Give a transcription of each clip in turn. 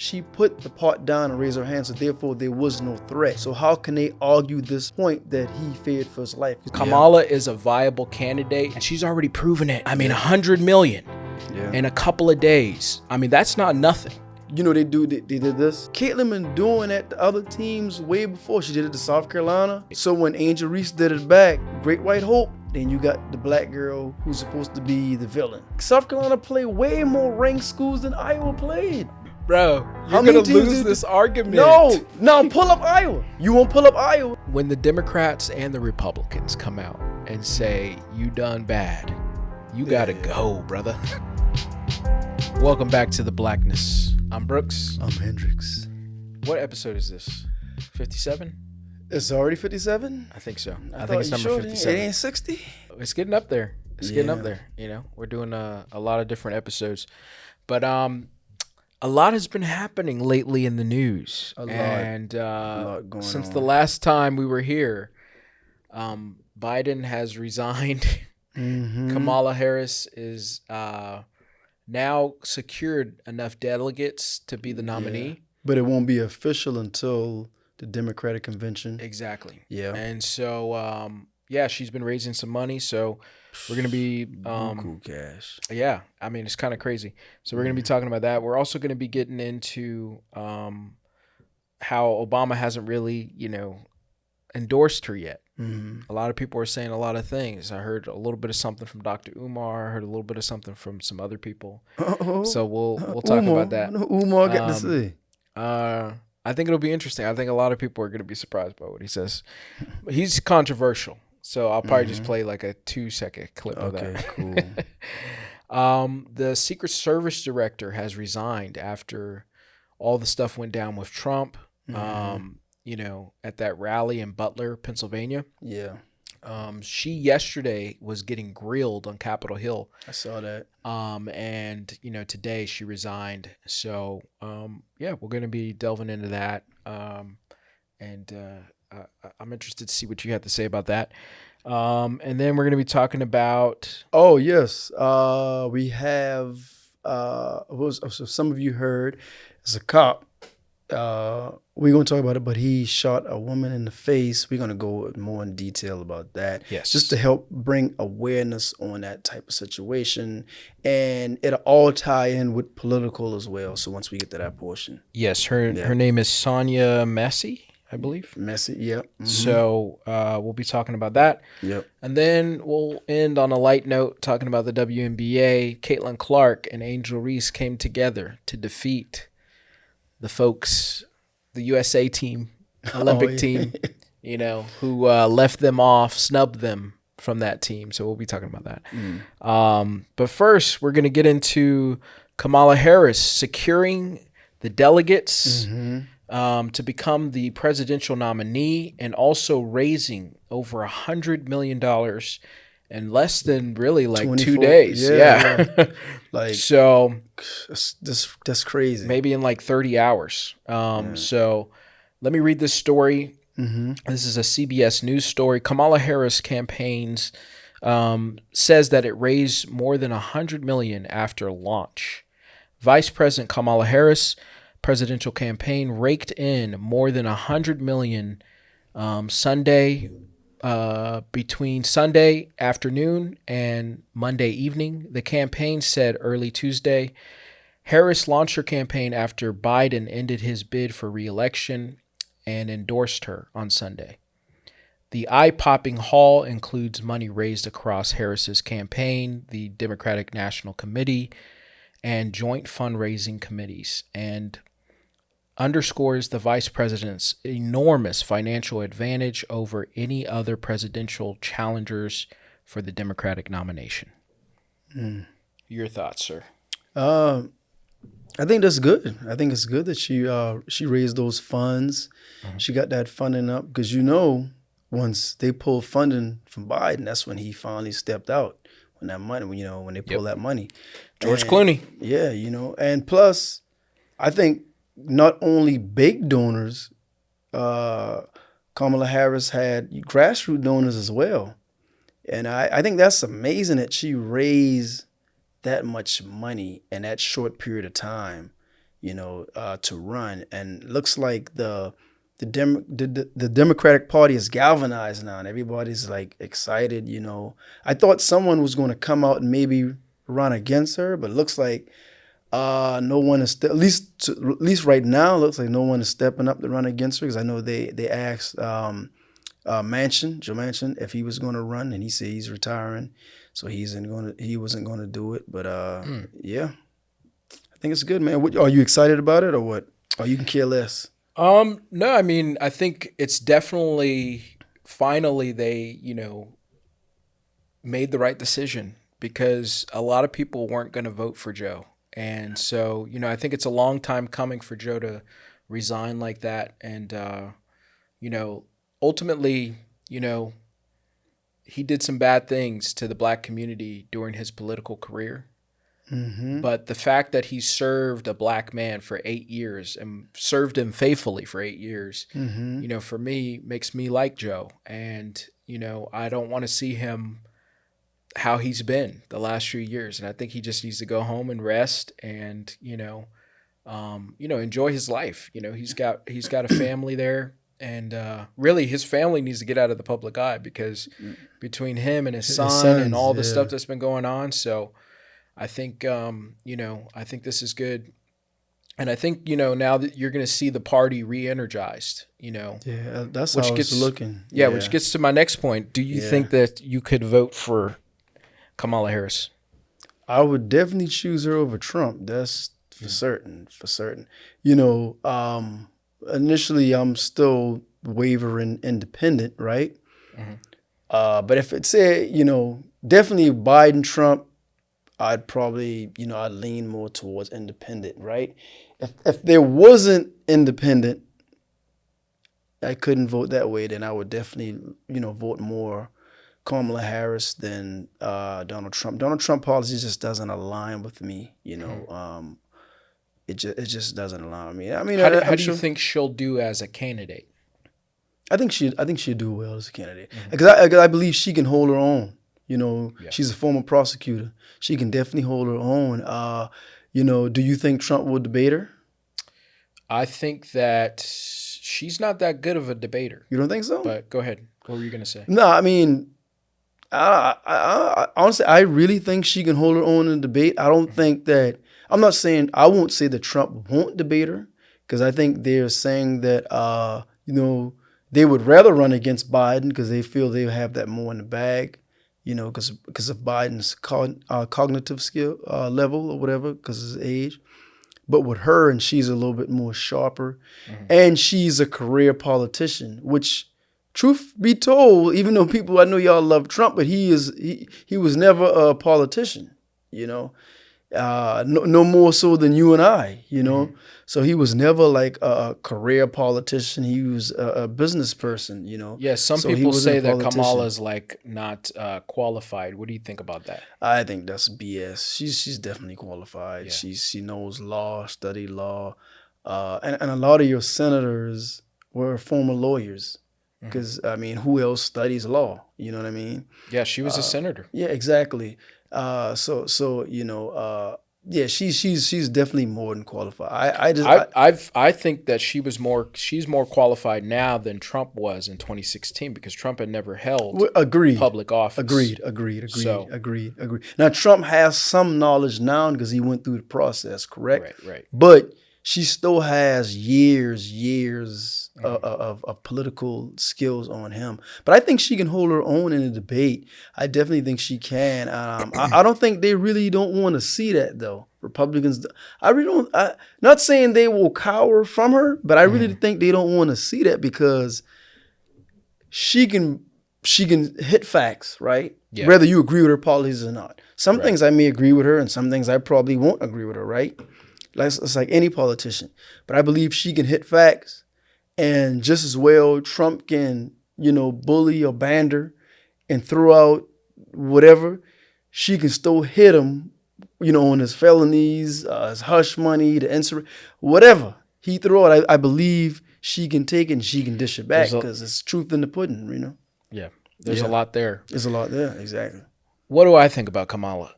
she put the part down and raised her hand, so therefore there was no threat. So how can they argue this point that he feared for his life? Kamala is a viable candidate, and she's already proven it. I mean, 100 million in a couple of days. I mean, that's not nothing. You know, they did this. Katelin been doing that to other teams way before. She did it to South Carolina. So when Angel Reese did it back, Great White Hope, then you got the black girl who's supposed to be the villain. South Carolina played way more ranked schools than Iowa played. Bro, you're going to lose this argument. No, pull up Iowa. You won't pull up Iowa. When the Democrats and the Republicans come out and say, you done bad, you got to go, brother. Welcome back to The Blackness. I'm Brooks. I'm Hendricks. What episode is this? 57? It's already 57? I think so. I think it's number 57. It ain't 60? It's getting up there. It's getting up there. You know, we're doing a lot of different episodes. But a lot has been happening lately in the news. A lot going since on. The last time we were here, Biden has resigned. Mm-hmm. Kamala Harris is now secured enough delegates to be the nominee. Yeah. But it won't be official until the Democratic convention. Exactly. Yeah. And so, she's been raising some money. So we're going to be... cool cash. Yeah. I mean, it's kind of crazy. So we're going to be talking about that. We're also going to be getting into how Obama hasn't really, endorsed her yet. Mm-hmm. A lot of people are saying a lot of things. I heard a little bit of something from Dr. Umar. I heard a little bit of something from some other people. Uh-oh. So we'll talk about that. Umar got to say. I think it'll be interesting. I think a lot of people are going to be surprised by what he says. He's controversial, so I'll probably just play like a 2-second clip of that. Okay, cool. The Secret Service director has resigned after all the stuff went down with Trump. Mm-hmm. At that rally in Butler, Pennsylvania. Yeah. She yesterday was getting grilled on Capitol Hill. I saw that. And today she resigned. So, we're going to be delving into that. I'm interested to see what you have to say about that. And then we're going to be talking about. Oh, yes. We have, some of you heard, as a cop. We're going to talk about it, but he shot a woman in the face. We're going to go more in detail about that. Yes. Just to help bring awareness on that type of situation. And it'll all tie in with political as well. So once we get to that portion. Yes. Her name is Sonya Massey, I believe. Massey, yep. Mm-hmm. So we'll be talking about that. Yep. And then we'll end on a light note talking about the WNBA. Katelin, Clark, and Angel Reese came together to defeat the folks, the USA team, Olympic team, who left them off, snubbed them from that team. So we'll be talking about that. But first, we're going to get into Kamala Harris securing the delegates to become the presidential nominee and also raising over $100 million in less than really like 2 days. Yeah. So that's crazy. Maybe in like 30 hours. So let me read this story. Mm-hmm. This is a CBS News story. Kamala Harris campaigns says that it raised more than $100 million after launch. Vice President Kamala Harris presidential campaign raked in more than $100 million between Sunday afternoon and Monday evening. The campaign said early Tuesday. Harris launched her campaign after Biden ended his bid for re-election and endorsed her on Sunday. The eye-popping haul includes money raised across Harris's campaign, the Democratic National Committee, and joint fundraising committees, and underscores the vice president's enormous financial advantage over any other presidential challengers for the Democratic nomination. Your thoughts, sir? I think that's good. I think it's good that she raised those funds. Mm-hmm. She got that funding up because once they pulled funding from Biden, that's when he finally stepped out when that money. When they pulled that money. George Clooney. Yeah, and plus, I think. Not only big donors, Kamala Harris had grassroots donors as well. And I think that's amazing that she raised that much money in that short period of time. to run. And looks like the Democratic Party is galvanized now, and everybody's like excited. I thought someone was going to come out and maybe run against her, but it looks like no one is at least right now. It looks like no one is stepping up to run against her, because I know they asked Joe Manchin, if he was going to run, and he said he's retiring, so he wasn't going to do it. But yeah, I think it's good, man. Are you excited about it, or what? Or you can care less? No, I mean, I think it's definitely finally they, made the right decision, because a lot of people weren't going to vote for Joe. And so, I think it's a long time coming for Joe to resign like that. And, ultimately, he did some bad things to the black community during his political career. Mm-hmm. But the fact that he served a black man for 8 years and served him faithfully for 8 years, mm-hmm. For me, makes me like Joe. And, I don't want to see him how he's been the last few years. And I think he just needs to go home and rest and, enjoy his life. He's got a family there. And really, his family needs to get out of the public eye, because between him and his son and all the stuff that's been going on. So I think, I think this is good. And I think, now that you're going to see the party re-energized, Yeah, that's how it's looking. Yeah, which gets to my next point. Do you think that you could vote for Kamala Harris? I would definitely choose her over Trump. That's for certain. Initially, I'm still wavering independent, right? Mm-hmm. But if it said, definitely Biden, Trump, I'd probably, I'd lean more towards independent, right? If there wasn't independent, I couldn't vote that way, then I would definitely, vote more Kamala Harris than Donald Trump. Donald Trump policy just doesn't align with me, Mm-hmm. It just doesn't align with me. I mean, how do you think she'll do as a candidate? I think she'd do well as a candidate, because I believe she can hold her own. She's a former prosecutor. She can definitely hold her own. Do you think Trump will debate her? I think that she's not that good of a debater. You don't think so? But go ahead. What were you going to say? No, I mean, I honestly, I really think she can hold her own in a debate. I don't think that, I won't say that Trump won't debate her, because I think they're saying that, they would rather run against Biden because they feel they have that more in the bag, because of Biden's cognitive skill level or whatever, because of his age. But with her, and she's a little bit more sharper, mm-hmm. and she's a career politician, which, truth be told, even though I know y'all love Trump, but he was never a politician, no more so than you and I, Mm-hmm. So he was never like a career politician. He was a business person, Yeah, some people say that Kamala's like not qualified. What do you think about that? I think that's BS. She's definitely qualified. Yeah. She knows law, studied law, and a lot of your senators were former lawyers. Because, I mean, who else studies law? You know what I mean? Yeah, she was a senator. Yeah, exactly. She's definitely more than qualified. I think that she's more qualified now than Trump was in 2016, because Trump had never held public office. Agreed. Now, Trump has some knowledge now because he went through the process, correct? Right. But she still has years of political skills on him. But I think she can hold her own in a debate. I definitely think she can. I don't think they really don't want to see that, though. Republicans, I really don't. Not saying they will cower from her, but I really think they don't want to see that, because she can hit facts, right? Yeah. Whether you agree with her policies or not. Some things I may agree with her, and some things I probably won't agree with her, right? It's like any politician. But I believe she can hit facts, and just as well Trump can, bully or banter and throw out whatever. She can still hit him, on his felonies, his hush money, the insurrection, whatever he throw out. I believe she can take it and she can dish it back, because it's truth in the pudding, Yeah, there's a lot there. There's a lot there, exactly. What do I think about Kamala?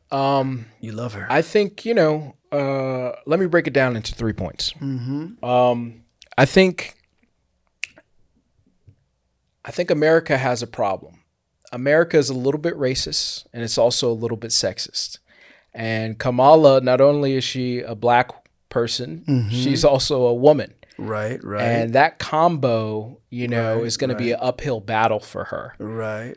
You love her. I think, let me break it down into 3 points. I think America has a problem. America is a little bit racist, and it's also a little bit sexist. And Kamala, not only is she a black person, she's also a woman. Right. And that combo, is going to be an uphill battle for her. Right.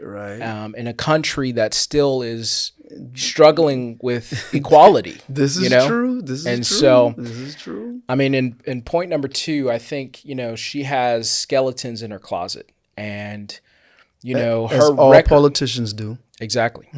In a country that still is struggling with equality. This is true. This is true. I mean, in point number 2, I think, she has skeletons in her closet. And, as all politicians do. Exactly.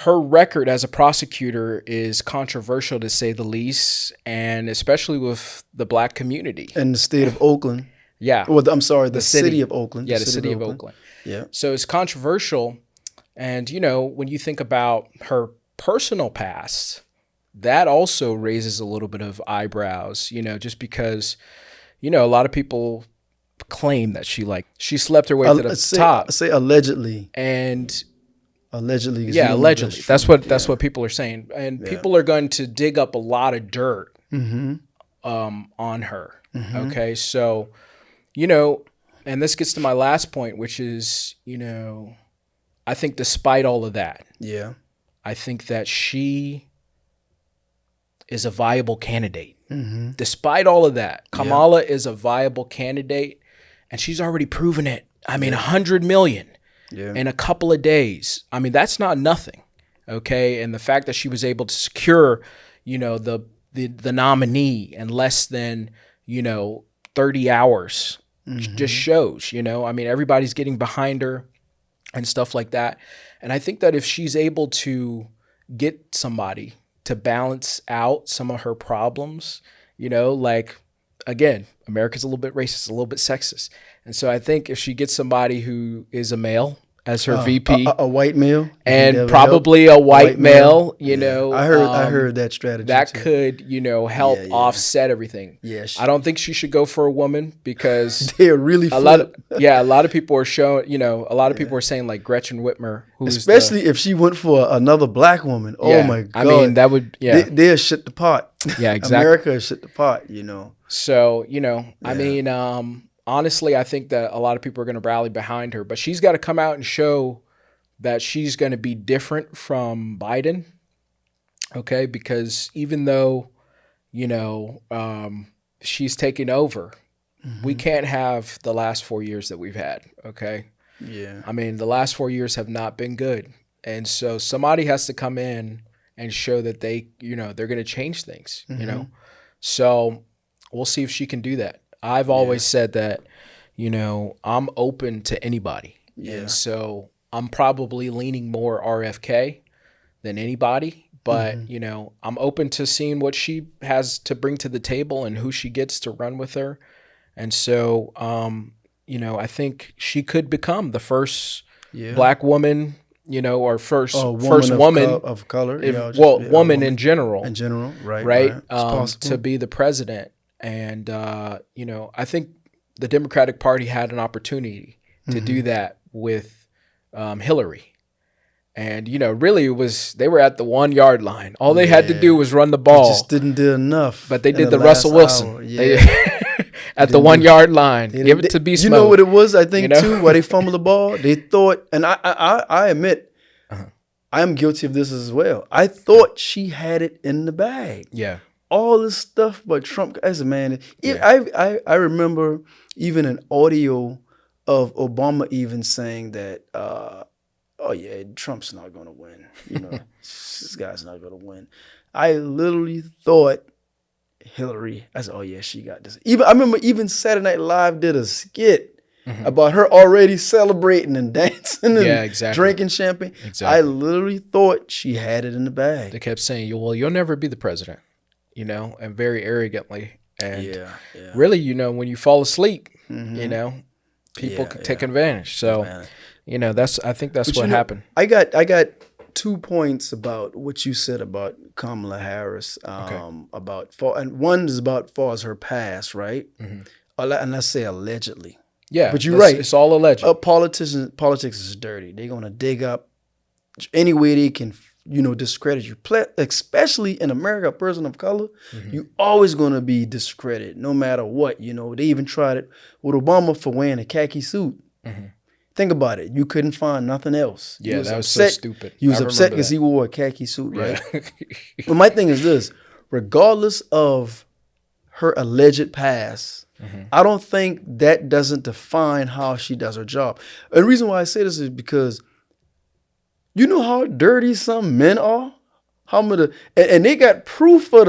Her record as a prosecutor is controversial, to say the least, and especially with the black community. And the state of Oakland. Yeah. Well, I'm sorry, the city of Oakland. Yeah, the city of Oakland. Yeah. So it's controversial. And, when you think about her personal past, that also raises a little bit of eyebrows, just because, a lot of people claim that she slept her way to the top. Say allegedly. And allegedly. Yeah, allegedly. That's what people are saying. And people are going to dig up a lot of dirt on her. Okay. So, and this gets to my last point, which is, I think despite all of that, I think that she is a viable candidate. Despite all of that, Kamala is a viable candidate, and she's already proven it. I mean, 100 million in a couple of days. I mean, that's not nothing. Okay. And the fact that she was able to secure, the nominee in less than, 30 hours just shows, I mean, everybody's getting behind her and stuff like that. And I think that if she's able to get somebody to balance out some of her problems, like, again, America's a little bit racist, a little bit sexist. And so I think if she gets somebody who is a male as her VP, a white male, and probably a white male, I heard that strategy. That could, help offset everything. Yeah, I don't think she should go for a woman because they're really a lot of people are showing, a lot of people are saying like Gretchen Whitmer, especially if she went for another black woman. Oh my God! I mean, that would they'll shit the pot. Yeah, exactly. America is shit the pot. So I mean, honestly, I think that a lot of people are going to rally behind her, but she's got to come out and show that she's going to be different from Biden. Okay. Because even though, she's taking over, we can't have the last 4 years that we've had. Okay. Yeah. I mean, the last 4 years have not been good. And so somebody has to come in and show that they, they're going to change things, So we'll see if she can do that. I've always said that, I'm open to anybody. Yeah. And so I'm probably leaning more RFK than anybody, but, I'm open to seeing what she has to bring to the table and who she gets to run with her. And so, I think she could become the first black woman, or first woman of color. Woman in general. In general, right. Right. To be the president. And, I think the Democratic Party had an opportunity to do that with Hillary. And, really they were at the 1 yard line. All they had to do was run the ball. They just didn't do enough. But they did the Russell Wilson. At the 1 yard line. Give it to Beast Mode. You know what it was, I think, too, why they fumbled the ball? They thought, and I admit, I'm guilty of this as well. I thought she had it in the bag. Yeah. All this stuff, but Trump as a man. I remember even an audio of Obama even saying that, Trump's not going to win. This guy's not going to win. I literally thought Hillary. I said, she got this. I remember even Saturday Night Live did a skit about her already celebrating and dancing and drinking champagne. Exactly. I literally thought she had it in the bag. They kept saying, well, you'll never be the president. And very arrogantly. And really, when you fall asleep, people can take advantage. So, I think that's what happened. I got 2 points about what you said about Kamala Harris, and one is about far as her past, right? And let's say allegedly. Yeah, but you're right. It's all alleged. Politics is dirty. They're gonna dig up any way they can discredit you. Especially in America, a person of color, you always going to be discredited no matter what. They even tried it with Obama for wearing a khaki suit. Think about it. You couldn't find nothing else. Yeah, that was so stupid. He was upset because he wore a khaki suit, right? But my thing is this. Regardless of her alleged past, I don't think that doesn't define how she does her job. And the reason why I say this is because you know how dirty some men are? And they got proof for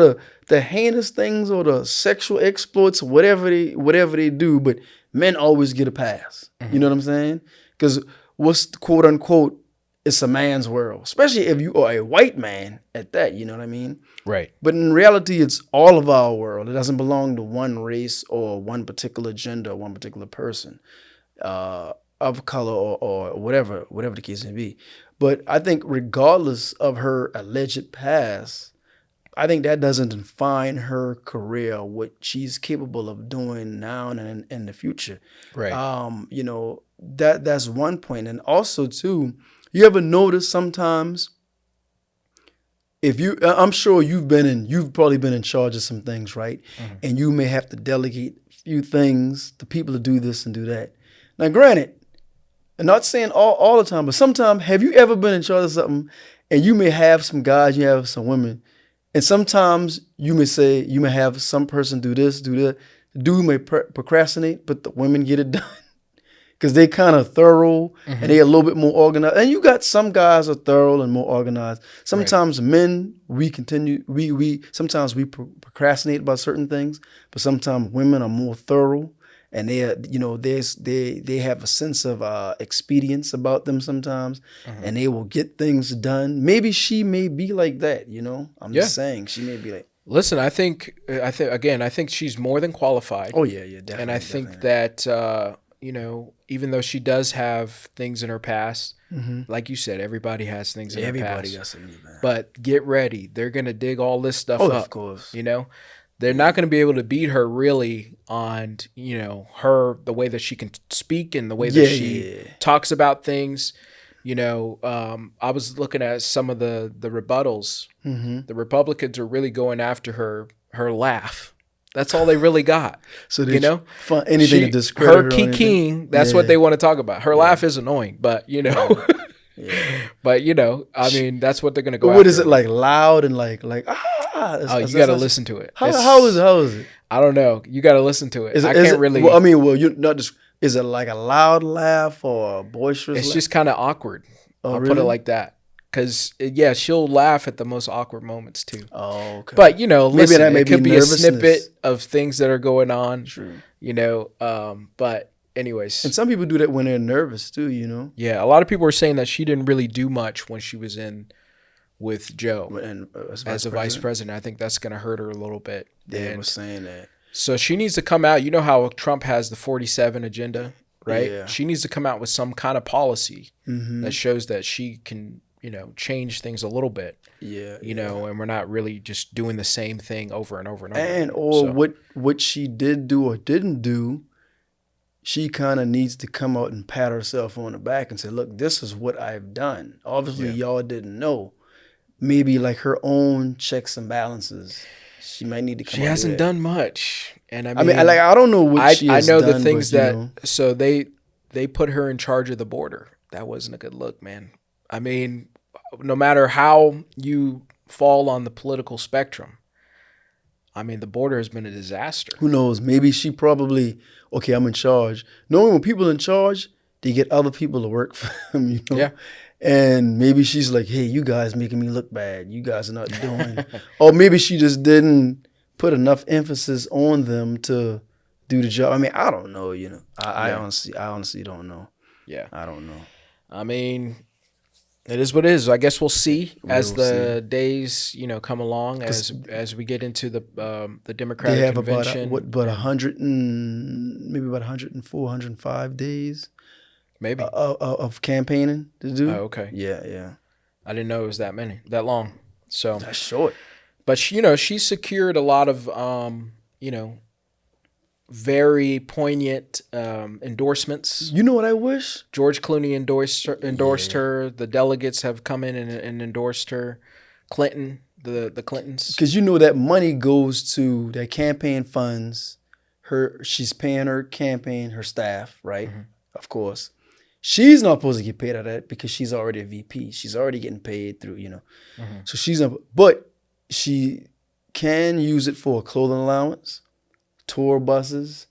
the heinous things or the sexual exploits, whatever they do, but men always get a pass. You know what I'm saying? Because what's quote unquote, it's a man's world, especially if you are a white man at that, you know what I mean? Right. But in reality, it's all of our world. It doesn't belong to one race or one particular gender or one particular person of color or whatever the case may be. But I think regardless of her alleged past, I think that doesn't define her career, what she's capable of doing now and in the future. Right. That's one point. And also too, you ever notice sometimes I'm sure you've probably been in charge of some things, right? And you may have to delegate a few things to people to do this and do that. Now, granted, I'm not saying all the time, but sometimes, have you ever been in charge of something and you may have some guys, you have some women, and sometimes you may have some person do this, do that. The dude may procrastinate, but the women get it done because they kind of thorough and they a little bit more organized. And you got some guys are thorough and more organized. Sometimes men, sometimes we procrastinate about certain things, but sometimes women are more thorough. And they have a sense of expedience about them sometimes, and they will get things done. Maybe she may be like that, I'm just saying she may be like. Listen, I think she's more than qualified. Oh yeah, definitely. And I think that even though she does have things in her past, like you said, everybody has things in their past. Everybody got something, man. But get ready, they're gonna dig all this stuff up. Of course. They're not going to be able to beat her really on, the way that she can speak and the way that she talks about things. I was looking at some of the rebuttals. The Republicans are really going after her laugh. That's all they really got. So find anything to discredit her kikiing. That's what they want to talk about. Her laugh is annoying, but But I mean, that's what they're gonna go. What is it like? Loud and like oh, you got to listen to it. How is it? I don't know. You got to listen to it. I can't really. Well, you're not just. Is it like a loud laugh or a boisterous? It's just kind of awkward. I'll put it like that. Because she'll laugh at the most awkward moments too. Oh, okay. But listen, it could be a snippet nervousness. Of things that are going on. True. But anyways, and some people do that when they're nervous too. Yeah, a lot of people were saying that she didn't really do much when she was in with Joe and as a vice president. I think that's going to hurt her a little bit. They were saying that. So she needs to come out. You know how Trump has the 47 agenda, right? Yeah. She needs to come out with some kind of policy that shows that she can, change things a little bit. Yeah. And we're not really just doing the same thing over and over and over. And what she did do or didn't do, she kind of needs to come out and pat herself on the back and say, look, this is what I've done. Obviously, y'all didn't know. Maybe like her own checks and balances. She might need to come out. She hasn't done much. And I don't know what she has done. I know the things so they put her in charge of the border. That wasn't a good look, man. I mean, no matter how you fall on the political spectrum, I mean, the border has been a disaster. Who knows? Maybe she probably, okay, I'm in charge. Knowing when people are in charge, they get other people to work for them, Yeah. And maybe she's like, hey, you guys making me look bad. You guys are not doing. Or maybe she just didn't put enough emphasis on them to do the job. I mean, I don't know, I honestly don't know. Yeah. I don't know. I mean, it is what it is. I guess we'll see as the days, come along, as we get into the Democratic they have convention. About 100 and maybe about 104, 105 days. Maybe of campaigning to do. Oh, okay. Yeah. I didn't know it was that long. So that's short. But she secured a lot of very poignant endorsements. You know what I wish? George Clooney endorsed her. The delegates have come in and endorsed her. Clinton, the Clintons. Because you know that money goes to their campaign funds. She's paying her campaign, her staff, right? Mm-hmm. Of course. She's not supposed to get paid out of that because she's already a VP. She's already getting paid through, Mm-hmm. So she's not, but she can use it for a clothing allowance, tour buses,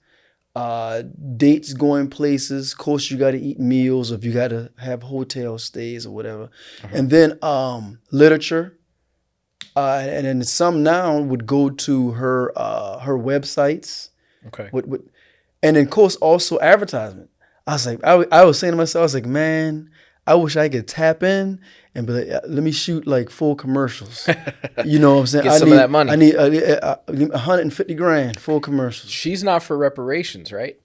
dates going places. Of course, you got to eat meals, or if you got to have hotel stays or whatever. Mm-hmm. And then literature. And then some now would go to her websites. Okay. And then, of course, also advertisement. I was like, I was saying to myself, I was like, man, I wish I could tap in and be like, let me shoot like 4 commercials. You know what I'm saying? Get some of that money. I need 150 grand, 4 commercials. She's not for reparations, right?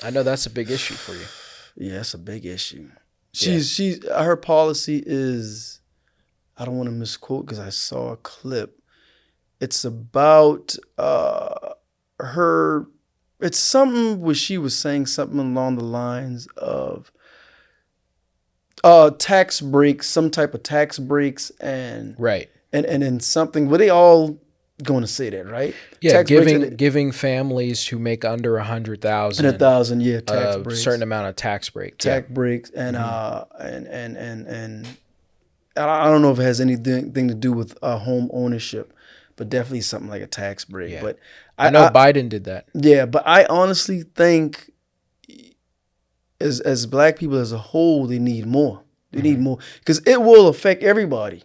I know that's a big issue for you. Yeah, it's a big issue. Her policy is, I don't want to misquote because I saw a clip. It's about her. It's something where she was saying something along the lines of tax breaks, some type of tax breaks, and right, and then something. Were they all going to say that, right? Yeah, tax giving families who make under 100,000, tax breaks, certain amount of tax breaks, breaks, and and I don't know if it has anything to do with home ownership, but definitely something like a tax break. Yeah. But I know Biden did that. Yeah, but I honestly think as Black people as a whole, they need more. They need more because it will affect everybody.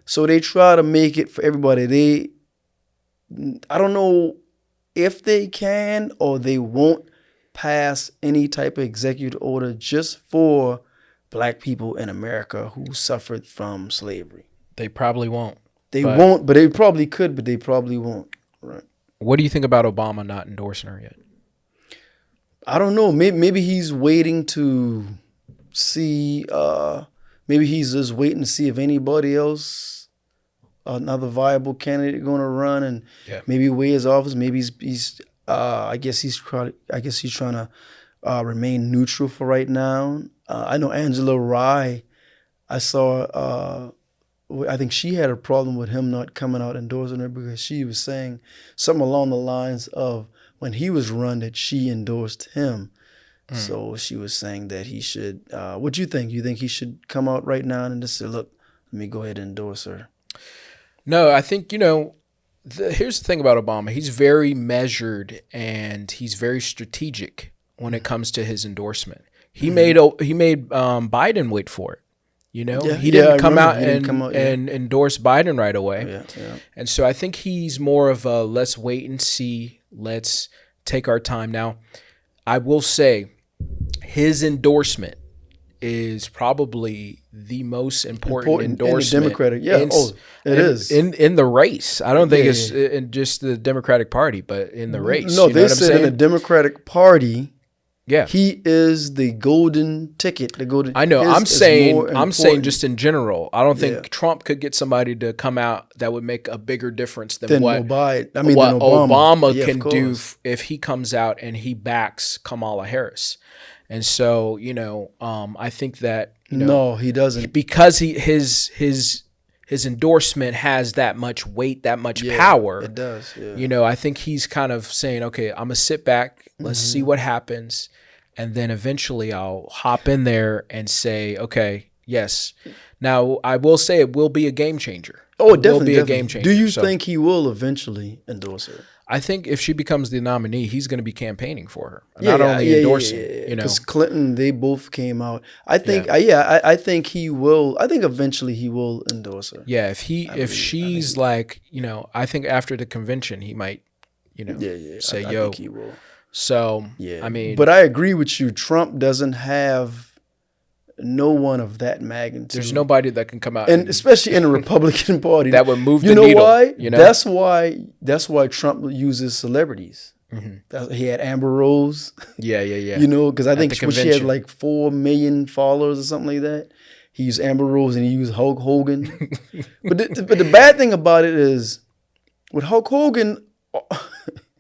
So they try to make it for everybody. I don't know if they can or they won't pass any type of executive order just for Black people in America who suffered from slavery. They probably won't. They won't, but they probably could, but they probably won't. Right. What do you think about Obama not endorsing her yet? I don't know. Maybe he's waiting to see. Maybe he's just waiting to see if anybody else, another viable candidate, going to run and maybe weigh his office. Maybe he's. I guess he's trying to remain neutral for right now. I know Angela Rye. I saw. I think she had a problem with him not coming out endorsing her because she was saying something along the lines of when he was run that she endorsed him. So she was saying that he should. What do you think? You think he should come out right now and just say, "Look, let me go ahead and endorse her"? No, I think here's the thing about Obama. He's very measured and he's very strategic when it comes to his endorsement. He made Biden wait for it. He didn't come out and endorse Biden right away. Yeah. And so I think he's more of a let's wait and see. Let's take our time. Now, I will say his endorsement is probably the most important endorsement. In the Democratic, it is. In the race. I don't think it's in just the Democratic Party, but in the race. No, they said in the Democratic Party. Yeah, he is the golden ticket. I know. I'm saying just in general. I don't think Trump could get somebody to come out that would make a bigger difference than what Obama can do if he comes out and he backs Kamala Harris. And so, I think that no, he doesn't, because his endorsement has that much weight, that much power. It does. Yeah. I think he's kind of saying, okay, I'm gonna sit back. Let's see what happens. And then eventually I'll hop in there and say, okay, yes. Now, I will say it will be a game changer. Oh, it definitely will be a game changer. Do you think he will eventually endorse her? I think if she becomes the nominee, he's going to be campaigning for her, not only endorsing. Because Clinton, they both came out. I think, I think he will. I think eventually he will endorse her. Yeah, if she's like, I think after the convention he might, say, I think he will. So, but I agree with you. Trump doesn't have no one of that magnitude. There's nobody that can come out, and especially in the Republican Party that would move the needle. You know why? That's why Trump uses celebrities. Mm-hmm. He had Amber Rose. Yeah. Because I think she had like 4 million followers or something like that. He used Amber Rose and he used Hulk Hogan. but the bad thing about it is with Hulk Hogan.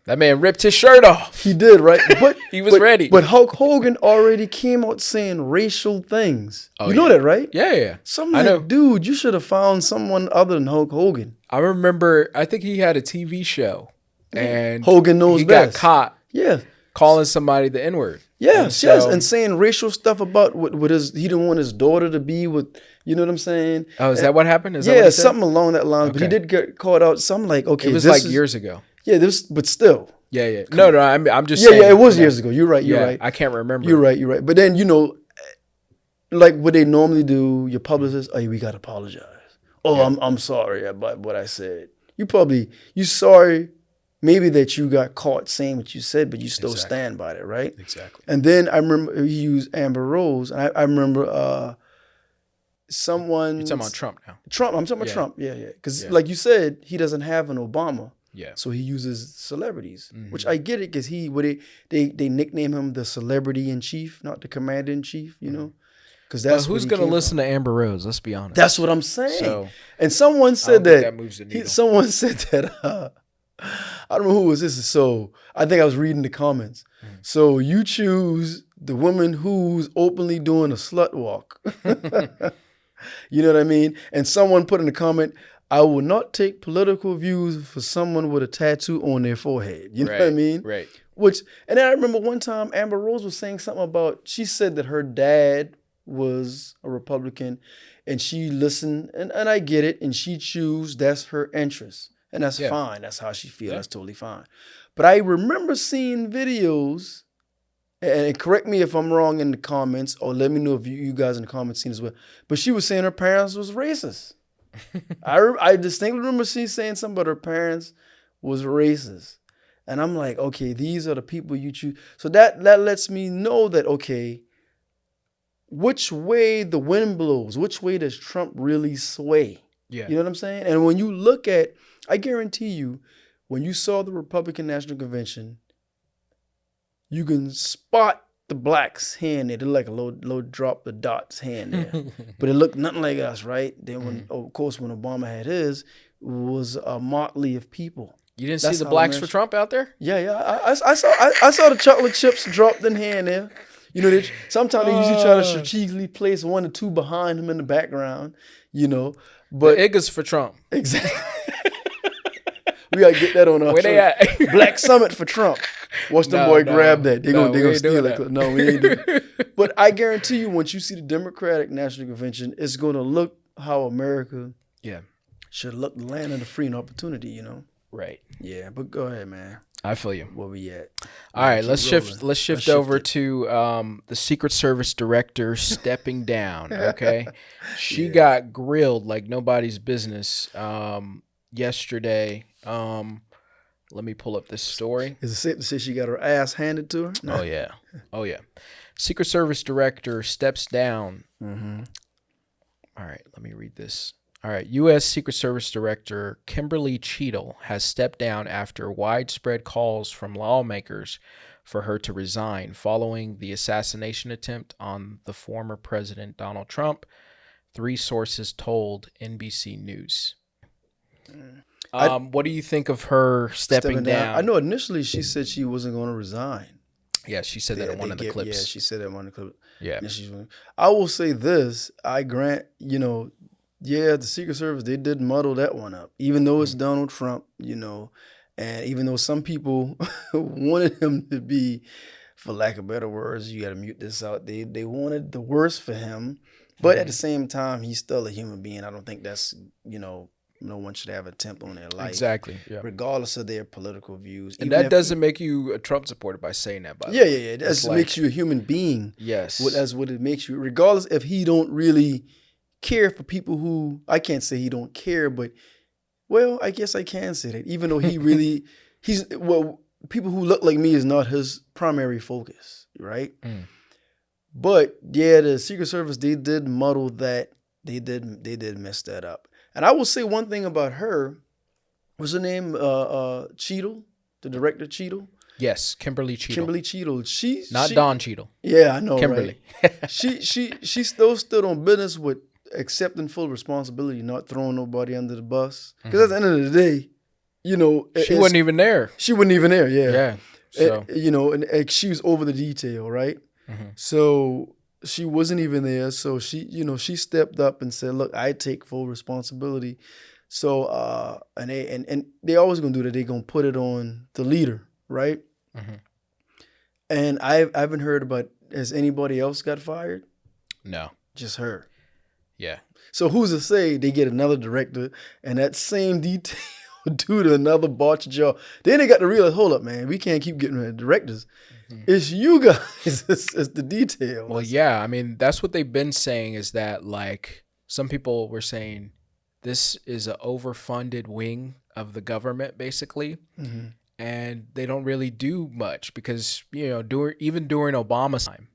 That man ripped his shirt off. He did, right? But He was ready. But Hulk Hogan already came out saying racial things. Oh, you know that, right? Yeah. So I'm I like, know. dude, you should have found someone other than Hulk Hogan. I remember, I think he had a TV show, and Hogan knows he best. got caught Yeah. calling somebody the N-word. Yes, and saying racial stuff about what his he didn't want his daughter to be with. You know what I'm saying? Oh, is that what happened? Is that Yeah, what he said? something along that line. But he Okay. did get caught out. So I'm like, okay, It was this like years ago. Yeah, but still. Yeah. No, I'm just Yeah, saying. yeah, it was years ago. You're right. You're Yeah, right. I can't remember. You're right. But then, like what they normally do, your publicist, oh, we got to apologize. Oh, Yeah. I'm sorry about what I said. You sorry maybe that you got caught saying what you said, but you still stand by it, right? Exactly. And then I remember he used Amber Rose, and I remember someone. You're talking about Trump now. Trump. I'm talking about Yeah. Trump. Yeah. Because like you said, he doesn't have an Obama. Yeah. So he uses celebrities, which I get it because they nickname him the celebrity in chief, not the commander in chief, because that's who's going to listen to Amber Rose? Let's be honest. That's what I'm saying. So, and someone said I don't think that moves the needle. someone said that I don't know who was this. So I think I was reading the comments. So you choose the woman who's openly doing a slut walk. You know what I mean? And someone put in the comment, I will not take political views for someone with a tattoo on their forehead. You know what I mean? Right. And then I remember one time Amber Rose was saying something about, she said that her dad was a Republican and she listened, and I get it, and she choose, that's her interest. And that's fine. That's how she feels. Yeah. That's totally fine. But I remember seeing videos, and correct me if I'm wrong in the comments, or let me know if you guys in the comments seen as well. But she was saying her parents was racist. I distinctly remember she saying something about her parents was racist. And I'm like, okay, these are the people you choose. So that lets me know that, okay, which way the wind blows, which way does Trump really sway? Yeah. You know what I'm saying? And when you look at, I guarantee you, when you saw the Republican National Convention, you can spot the blacks' hand there. They're like a low drop the dots hand there. But it looked nothing like us, right? Then when, of course, when Obama had his, it was a motley of people. You didn't see the blacks for Trump out there? Yeah. I saw the chocolate chips dropped in hand there. Sometimes they usually try to strategically place one or two behind him in the background, But the Iggas for Trump. Exactly. We gotta get that on our Where they at? Black Summit for Trump. Watch them boy grab that. They're gonna steal it. No, we ain't doing it. But I guarantee you, once you see the Democratic National Convention, it's gonna look how America should look, the land of the free and opportunity, Right. Yeah, but go ahead, man. I feel you. Where we at? All right, let's shift over to the Secret Service director stepping down. Okay, she got grilled like nobody's business yesterday. Let me pull up this story. Is it safe to say she got her ass handed to her? No. Oh yeah. Secret Service director steps down. Mm-hmm. All right, let me read this. All right, U.S. Secret Service Director Kimberly Cheadle has stepped down after widespread calls from lawmakers for her to resign following the assassination attempt on the former President Donald Trump, 3 sources told NBC News. What do you think of her stepping down? I know initially she said she wasn't going to resign. Yeah, she said that in one of the clips. Yeah, she said that in one of the clips. Yeah. I will say this. I grant, the Secret Service, they did muddle that one up, even though it's Donald Trump, and even though some people wanted him to be, for lack of better words, you got to mute this out, they wanted the worst for him. But at the same time, he's still a human being. I don't think that's, no one should have a attempt on their life. Exactly. Yeah. Regardless of their political views. And that doesn't make you a Trump supporter by saying that, by the way. Yeah. That makes you a human being. Yes. That's what it makes you. Regardless if he don't really care for people who, I can't say he don't care, but, well, I guess I can say that. Even though he really, people who look like me is not his primary focus, right? But, yeah, the Secret Service, they did muddle that. They did mess that up. And I will say one thing about her. What's her name? Cheadle, the director Cheadle. Yes, Kimberly Cheadle. Kimberly Cheadle. Not Don Cheadle. Yeah, I know. Kimberly. Right? she still stood on business with accepting full responsibility, not throwing nobody under the bus. Because at the end of the day, She wasn't even there. She wasn't even there. Yeah. Yeah. So and she was over the detail, right? mm-hmm. So she wasn't even there. So she stepped up and said, "Look, I take full responsibility." So and they always gonna do that. They're gonna put it on the leader, right? Mm-hmm. And I haven't heard about, has anybody else got fired? No, just her. Yeah. So who's to say they get another director and that same detail due to another botched job? Then they got to realize, hold up, man, we can't keep getting rid of directors. Mm-hmm. It's you guys. It's the details. Well, yeah. I mean, that's what they've been saying, is that, like, some people were saying this is an overfunded wing of the government, basically. Mm-hmm. And they don't really do much because, even during Obama's time,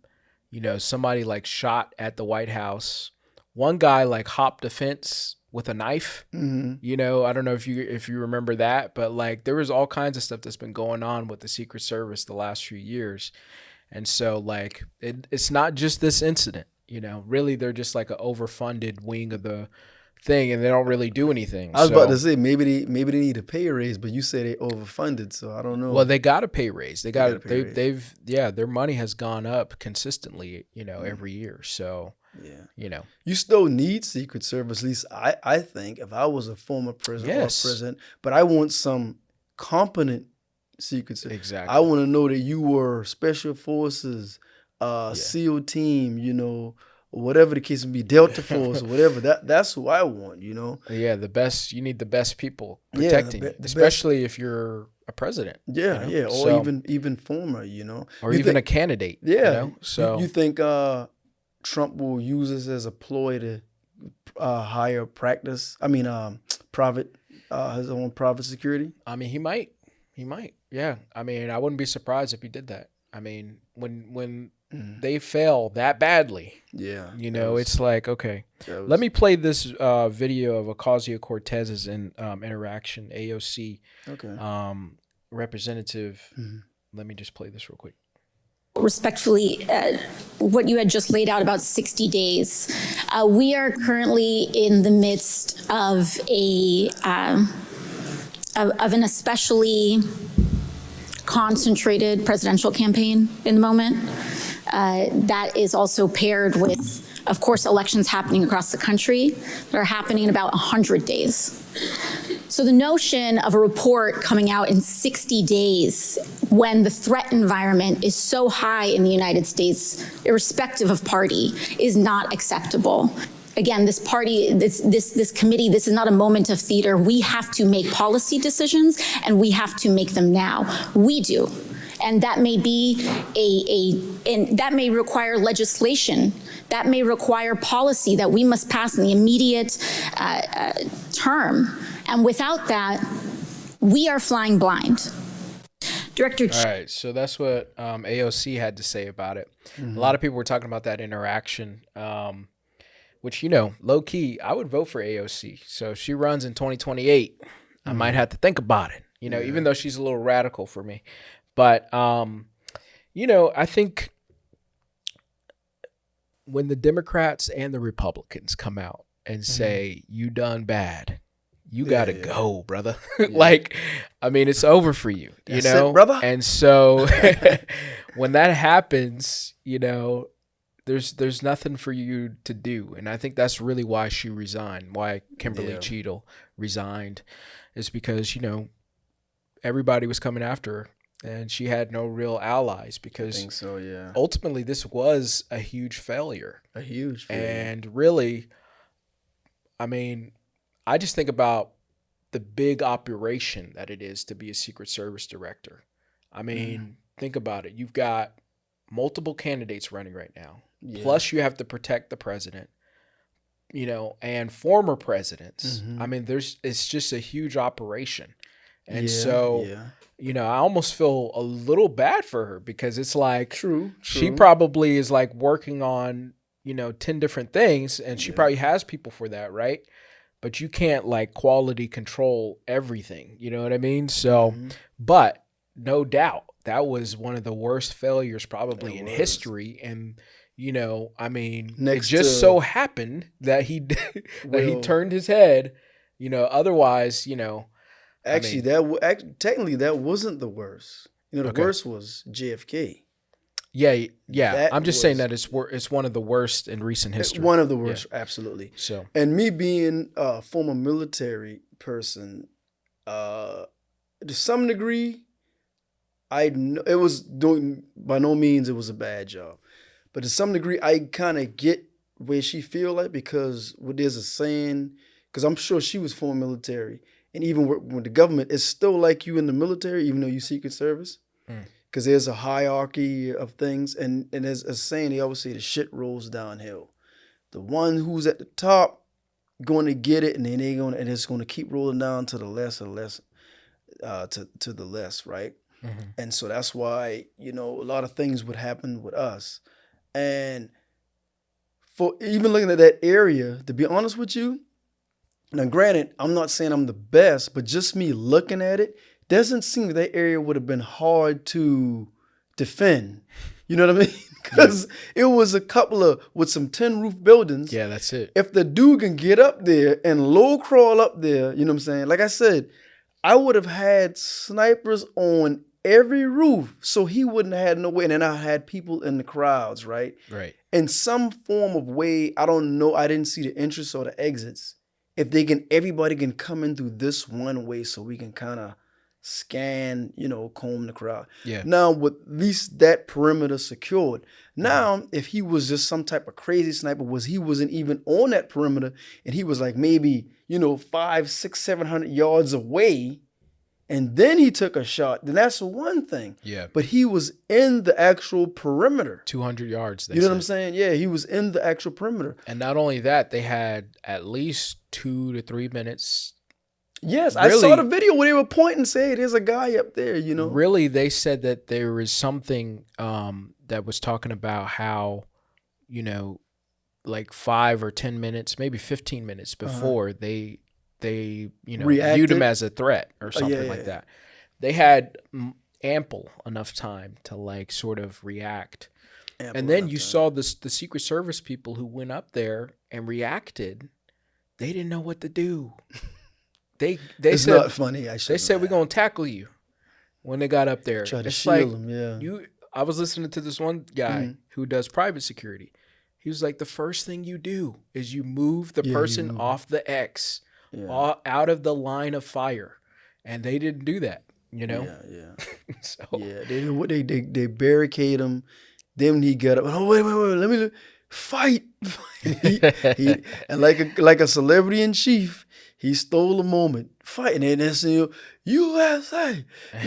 somebody like shot at the White House. One guy like hopped a fence with a knife. Mm-hmm. I don't know if you remember that, but like there was all kinds of stuff that's been going on with the Secret Service the last few years. And so like it's not just this incident, really they're just like an overfunded wing of the thing, and they don't really do anything. I was about to say maybe they need a pay raise, but you say they overfunded, so I don't know. Well, they got a pay raise. Their money has gone up consistently, every year. So you still need Secret Service. At least I think if I was a former president or president, but I want some competent Secret Service. Exactly. I want to know that you were Special Forces, SEAL team, whatever the case may be, Delta Force or whatever. That's who I want, Yeah, the best. You need the best people protecting you, especially if you're a president. Yeah, or even former, or even a candidate. Yeah. So you think Trump will use this as a ploy to hire his own private security? I mean, he might. Yeah. I mean, I wouldn't be surprised if he did that. I mean, when they fail that badly, it's like, okay, let me play this video of Ocasio-Cortez's interaction, AOC representative. Mm-hmm. Let me just play this real quick. Respectfully, what you had just laid out about 60 days, we are currently in the midst of an especially concentrated presidential campaign in the moment. That is also paired with, of course, elections happening across the country that are happening in about 100 days. So the notion of a report coming out in 60 days when the threat environment is so high in the United States, irrespective of party, is not acceptable. Again, this committee, this is not a moment of theater. We have to make policy decisions, and we have to make them now. We do. And that may be and that may require legislation. That may require policy that we must pass in the immediate term. And without that, we are flying blind. Director. All right, so that's what AOC had to say about it. Mm-hmm. A lot of people were talking about that interaction, which, low key, I would vote for AOC. So if she runs in 2028, I might have to think about it, even though she's a little radical for me. But, I think when the Democrats and the Republicans come out and say, you done bad, you got to go, brother. It's over for you, That's it, brother. And so when that happens, there's nothing for you to do. And I think that's really why she resigned, why Kimberly Cheadle resigned, is because, everybody was coming after her. And she had no real allies because I think so, yeah. Ultimately this was a huge failure. And really, I just think about the big operation that it is to be a Secret Service director. Think about it. You've got multiple candidates running right now. Yeah. Plus you have to protect the president, and former presidents. Mm-hmm. It's just a huge operation. And I almost feel a little bad for her because it's like true. She probably is like working on, 10 different things, and she probably has people for that, right? But you can't like quality control everything, you know what I mean? So, but no doubt that was one of the worst failures probably in history. And, it just so happened that he turned his head, otherwise, Actually, technically that wasn't the worst. The worst was JFK. Yeah. That I'm just saying that it's one of the worst in recent history. One of the worst, absolutely. So, and me being a former military person, to some degree, I know it was doing, by no means it was a bad job, but to some degree I kind of get where she feel like, because there's a saying, because I'm sure she was former military, and even with the government, it's still like you in the military, even though you Secret Service, because there's a hierarchy of things, and there's a saying, they always say the shit rolls downhill. The one who's at the top going to get it, and then and it's going to keep rolling down to the less and less, to the less, right? Mm-hmm. And so that's why, a lot of things would happen with us. And for even looking at that area, to be honest with you, now granted, I'm not saying I'm the best, but just me looking at it, doesn't seem that area would have been hard to defend. You know what I mean? Because it was a couple with some tin roof buildings. Yeah, that's it. If the dude can get up there and low crawl up there, you know what I'm saying? Like I said, I would have had snipers on every roof, so he wouldn't have had no way. And then I had people in the crowds, right? Right. In some form of way, I don't know. I didn't see the entrance or the exits. If everybody can come in through this one way, so we can kind of scan, comb the crowd. Yeah. Now, with at least that perimeter secured. Now, if he was just some type of crazy sniper, he wasn't even on that perimeter, and he was like maybe, 500, 600, 700 yards away, and then he took a shot, then that's one thing. Yeah. But he was in the actual perimeter. 200 yards. You know what I'm saying? Yeah, he was in the actual perimeter. And not only that, they had at least 2 to 3 minutes. Yes, really, I saw the video where they were pointing and saying, there's a guy up there, Really, they said that there was something that was talking about how, like 5 or 10 minutes, maybe 15 minutes before they viewed him as a threat or something like that. They had ample enough time to like sort of react. And then you saw the Secret Service people who went up there and reacted. They didn't know what to do. They it's said, not funny. They said, we're going to tackle you when they got up there. Try to shield them, yeah. I was listening to this one guy who does private security. He was like, the first thing you do is you move the person off the X, out of the line of fire. And they didn't do that, Yeah. So. Yeah, they barricade him. Then when he got up, wait, let me fight. And like a celebrity in chief, he stole a moment, fighting, and then saying, USA. I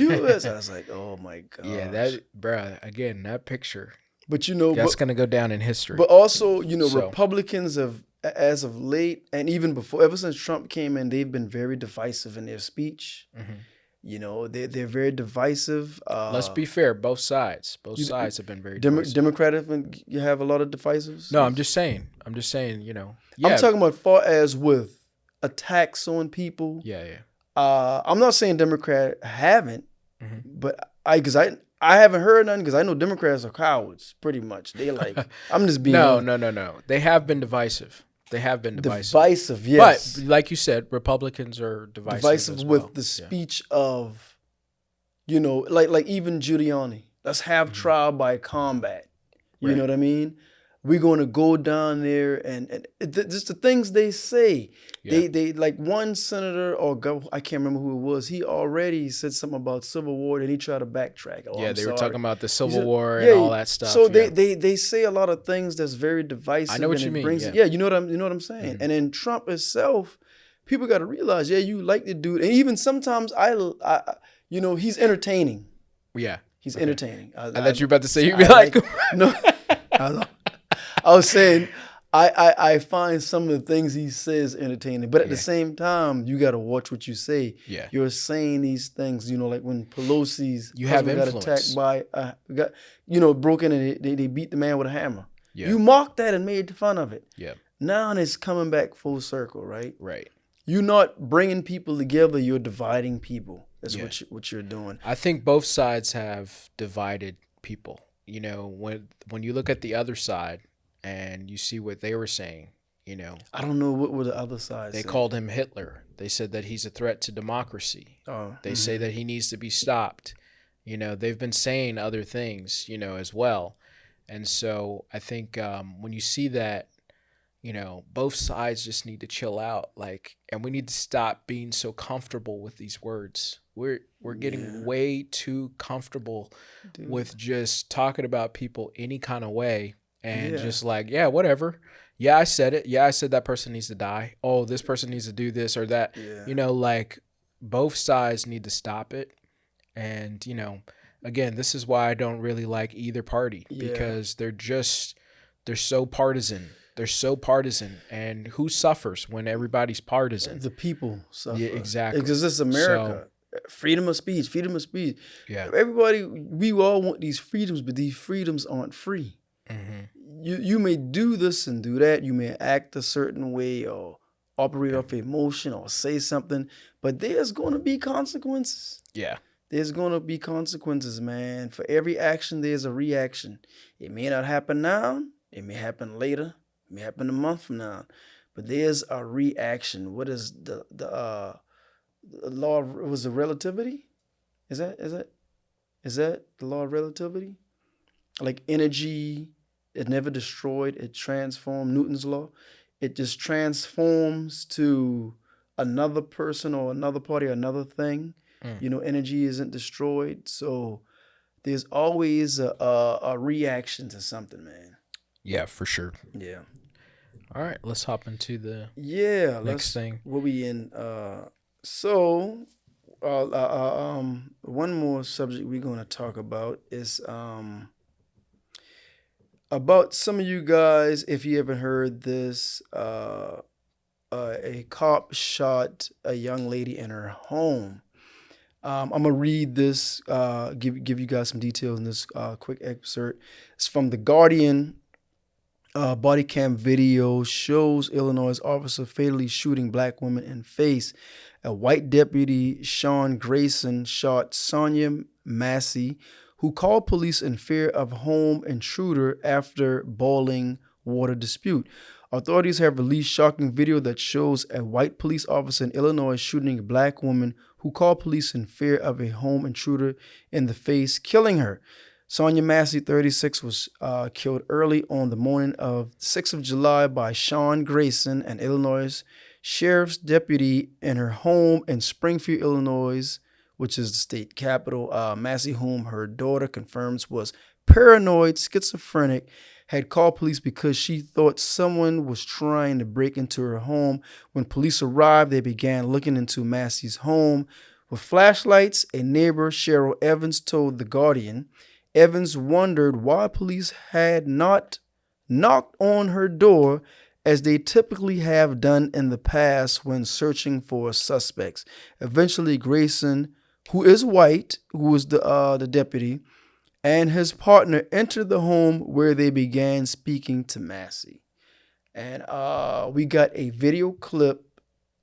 was like, oh my god. Yeah, that picture. But that's gonna go down in history. But also, Republicans have, as of late, and even before, ever since Trump came in, they've been very divisive in their speech. Mm-hmm. They're very divisive. Let's be fair, both sides have been very divisive. Democratic, you have a lot of divisives. No, I'm just saying. Yeah. I'm talking about far as with attacks on people. Yeah. I'm not saying Democrats haven't, but I haven't heard none, because I know Democrats are cowards, pretty much. They like, I'm just being No. They have been divisive. Divisive, yes. But like you said, Republicans are divisive with the speech of, like even Giuliani. Let's have trial by combat. You know what I mean? We're going to go down there and just the things they say. Yeah. They like one senator or governor, I can't remember who it was. He already said something about Civil War, and he tried to backtrack. They were talking about the Civil War and all that stuff. So they say a lot of things that's very divisive. I know what you mean. You know what I'm saying. Mm-hmm. And then Trump itself, people got to realize, you like the dude, and even sometimes he's entertaining. Yeah, he's entertaining. I thought you were about to say you'd be like no. I was saying, I find some of the things he says entertaining, but at the same time, you got to watch what you say. Yeah, you're saying these things, like when Pelosi's husband got attacked by, broke in and they beat the man with a hammer. Yeah. You mocked that and made fun of it. Yeah. Now it's coming back full circle, right? Right. You're not bringing people together. You're dividing people. That's what you're doing. I think both sides have divided people. When you look at the other side and you see what they were saying, You know, I don't know what were the other sides. they saying. called him Hitler. They said that he's a threat to democracy. Oh, They say that he needs to be stopped. You know, they've been saying other things, you know, as well. And so I think when you see that, you know, both sides just need to chill out, like, and we need to stop being so comfortable with these words. We're getting way too comfortable with just talking about people any kind of way and just like, yeah, whatever. Yeah, I said it. Yeah, I said that person needs to die. Oh, this person needs to do this or that. Yeah. You know, like both sides need to stop it. And, you know, again, this is why I don't really like either party because they're so partisan. They're so partisan. And who suffers when everybody's partisan? The people suffer. Yeah, exactly. Because this is America. Freedom of speech, freedom of speech. Yeah. Everybody, we all want these freedoms, but these freedoms aren't free. You may do this and do that. You may act a certain way or operate off emotion or say something, but there's going to be consequences. Yeah. There's going to be consequences, man. For every action, there's a reaction. It may not happen now. It may happen later. It may happen a month from now. But there's a reaction. What is the law? Was it relativity? Is that the law of relativity? Like energy, it never destroyed. It transformed. Newton's law. It just transforms to another person or another party or another thing. You know, energy isn't destroyed. So there's always a reaction to something, man. Yeah, for sure. Yeah. All right, let's hop into the next thing. What we in? One more subject we're going to talk about is about some of you guys. If you haven't heard this, a cop shot a young lady in her home. I'm gonna read this, give you guys some details in this quick excerpt. It's from The Guardian. Body cam video shows Illinois officer fatally shooting black woman in face. A white deputy, Sean Grayson, shot Sonya Massey, who called police in fear of home intruder after boiling water dispute. Authorities have released shocking video that shows a white police officer in Illinois shooting a black woman who called police in fear of a home intruder in the face, killing her. Sonya Massey, 36, was killed early on the morning of 6th of July by Sean Grayson, an Illinois sheriff's deputy, in her home in Springfield, Illinois, which is the state capital. Massey, whom her daughter confirms was paranoid, schizophrenic, had called police because she thought someone was trying to break into her home. When police arrived, they began looking into Massey's home with flashlights. A neighbor, Cheryl Evans, told The Guardian. Evans wondered why police had not knocked on her door as they typically have done in the past when searching for suspects. Eventually, Grayson, who is white, who was the deputy, and his partner entered the home where they began speaking to Massey. And we got a video clip,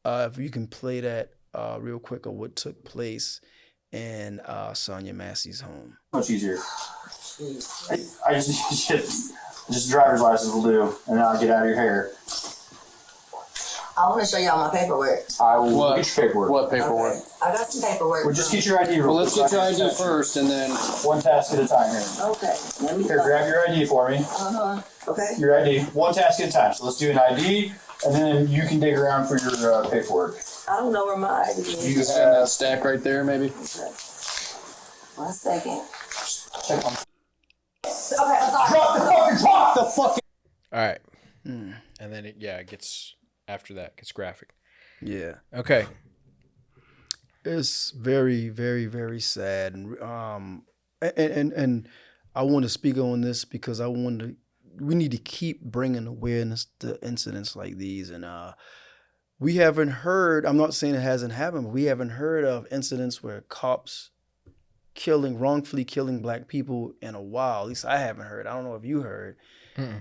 if you can play that real quick, of what took place in Sonya Massey's home. Much easier. I just driver's license will do, and then I'll get out of your hair. I want to show y'all my paperwork. I will get your paperwork. What paperwork? Okay. I got some paperwork. Well, just get your ID real Well, let's quick. get your ID first, and then One task at a time here. Okay. Let me Here, grab your ID for me. Okay. Your ID. One task at a time. So let's do an ID, and then you can dig around for your paperwork. I don't know where my ID is. You just have that stack right there, maybe. Okay. 1 second. check on. Okay, I'm sorry. Drop the fucking. All right. And then it gets, after that, gets graphic. Yeah. Okay. It's very, very, very sad. And I want to speak on this because we need to keep bringing awareness to incidents like these. And we haven't heard, I'm not saying it hasn't happened, but we haven't heard of incidents where cops wrongfully killing black people in a while. At least I haven't heard. I don't know if you heard.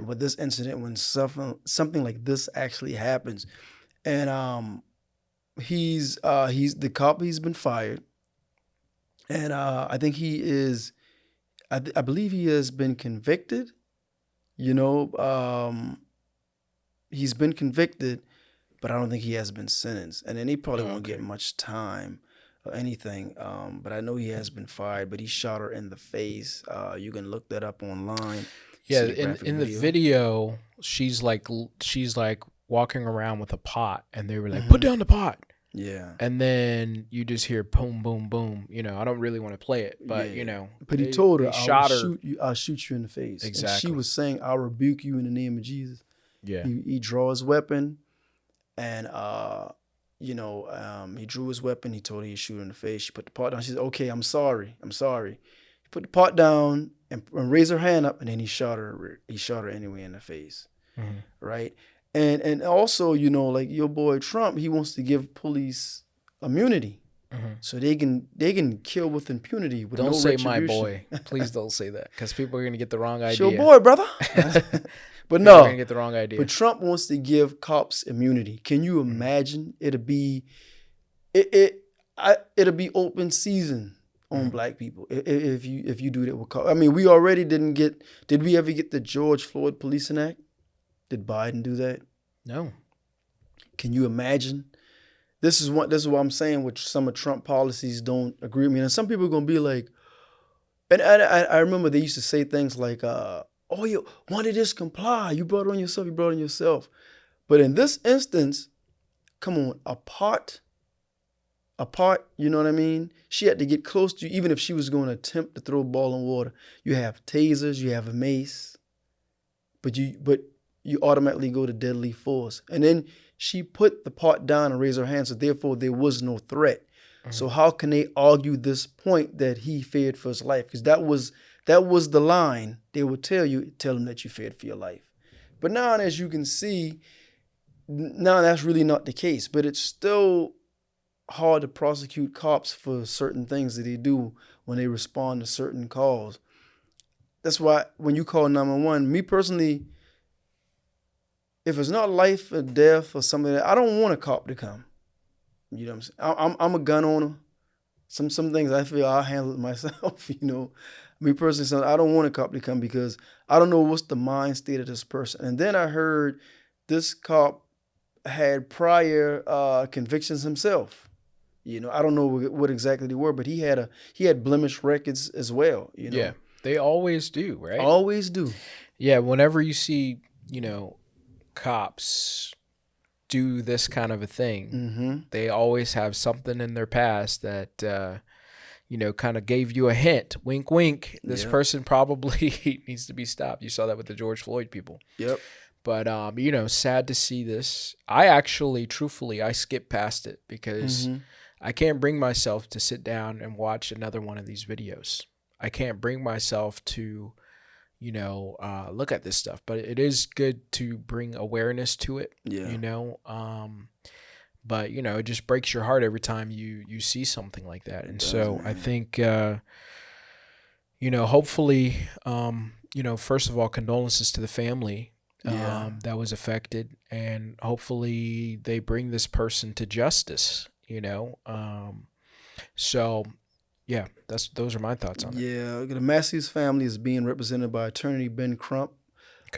But this incident, when something like this actually happens, and he's the cop, he's been fired, and I think he is, I believe he has been convicted. You know, he's been convicted, but I don't think he has been sentenced. And then he probably won't get much time or anything. But I know he has been fired, but he shot her in the face. You can look that up online. Yeah, in the video, she's like walking around with a pot, and they were like, "Put down the pot." Yeah. And then you just hear boom, boom, boom. You know, I don't really want to play it, but Yeah. you know. But he told her, her. I'll shoot you in the face. Exactly. And she was saying, I'll rebuke you in the name of Jesus. Yeah. He drew his weapon, and he drew his weapon. He told her he'd shoot her in the face. She put the pot down. She said, "Okay, I'm sorry. He put the pot down and raised her hand up, and then he shot her. He shot her anyway in the face, right? And also, you know, like your boy Trump, he wants to give police immunity, so they can kill with impunity. With Don't no say my retribution. boy. Please don't say that, because people are gonna get the wrong idea. It's your boy, brother. But People are no, gonna get the wrong idea. but Trump wants to give cops immunity. Can you imagine? It'll be open season on black people if you do that with cops. I mean, we already didn't get. Did we ever get the George Floyd Policing Act? Did Biden do that? No. Can you imagine? This is what I'm saying. With some of Trump policies don't agree with me, and some people are gonna be like, and I remember they used to say things like, "Oh, you why did this comply? You brought it on yourself. You brought it on yourself." But in this instance, come on, apart. You know what I mean? She had to get close to you, even if she was going to attempt to throw a ball in water. You have tasers, you have a mace, but you automatically go to deadly force. And then she put the pot down and raised her hand, so therefore there was no threat. So how can they argue this point that he feared for his life? Because that was the line. They would tell him that you feared for your life. But now, as you can see, now that's really not the case. But it's still hard to prosecute cops for certain things that they do when they respond to certain calls. That's why when you call 911, me personally, if it's not life or death or something, I don't want a cop to come. You know what I'm saying? I'm a gun owner. Some things I feel I'll handle it myself. You know, me personally, I don't want a cop to come because I don't know what's the mind state of this person. And then I heard this cop had prior convictions himself. You know, I don't know what exactly they were, but he had blemished records as well. You know? Yeah, they always do, right? Always do. Yeah, whenever you see, you know, cops do this kind of a thing, they always have something in their past that, you know, kind of gave you a hint. Wink, wink. This person probably needs to be stopped. You saw that with the George Floyd people. Yep. But, you know, sad to see this. I actually, truthfully, I skipped past it because I can't bring myself to sit down and watch another one of these videos. I can't bring myself to, you know, look at this stuff. But it is good to bring awareness to it, you know. But, you know, it just breaks your heart every time you see something like that. And so I think, you know, hopefully, you know, first of all, condolences to the family that was affected. And hopefully they bring this person to justice, you know. So, yeah, those are my thoughts on it. Yeah, the Massey's family is being represented by attorney Ben Crump,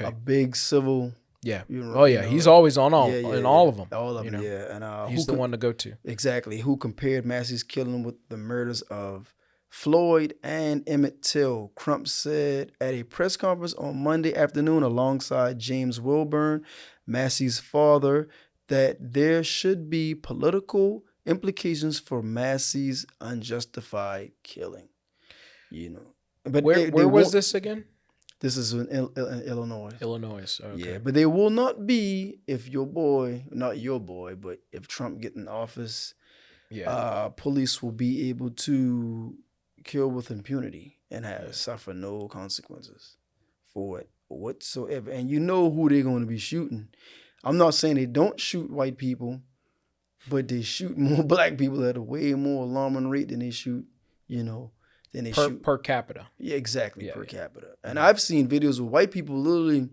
a big civil. Yeah. You know, oh yeah, he's always on all all of them. All of you them. know? Yeah, and he's the one to go to. Exactly. Who compared Massey's killing with the murders of Floyd and Emmett Till? Crump said at a press conference on Monday afternoon, alongside James Wilburn, Massey's father, that there should be political implications for Massey's unjustified killing. You know, but where was this again? This is in Illinois. Illinois. Okay. Yeah, but they will not be if your boy, not your boy, but if Trump get in office, police will be able to kill with impunity and suffer no consequences for it whatsoever. And you know who they're going to be shooting. I'm not saying they don't shoot white people, but they shoot more black people at a way more alarming rate than they shoot, you know, than they shoot per capita. Yeah, exactly, per capita. And I've seen videos of white people literally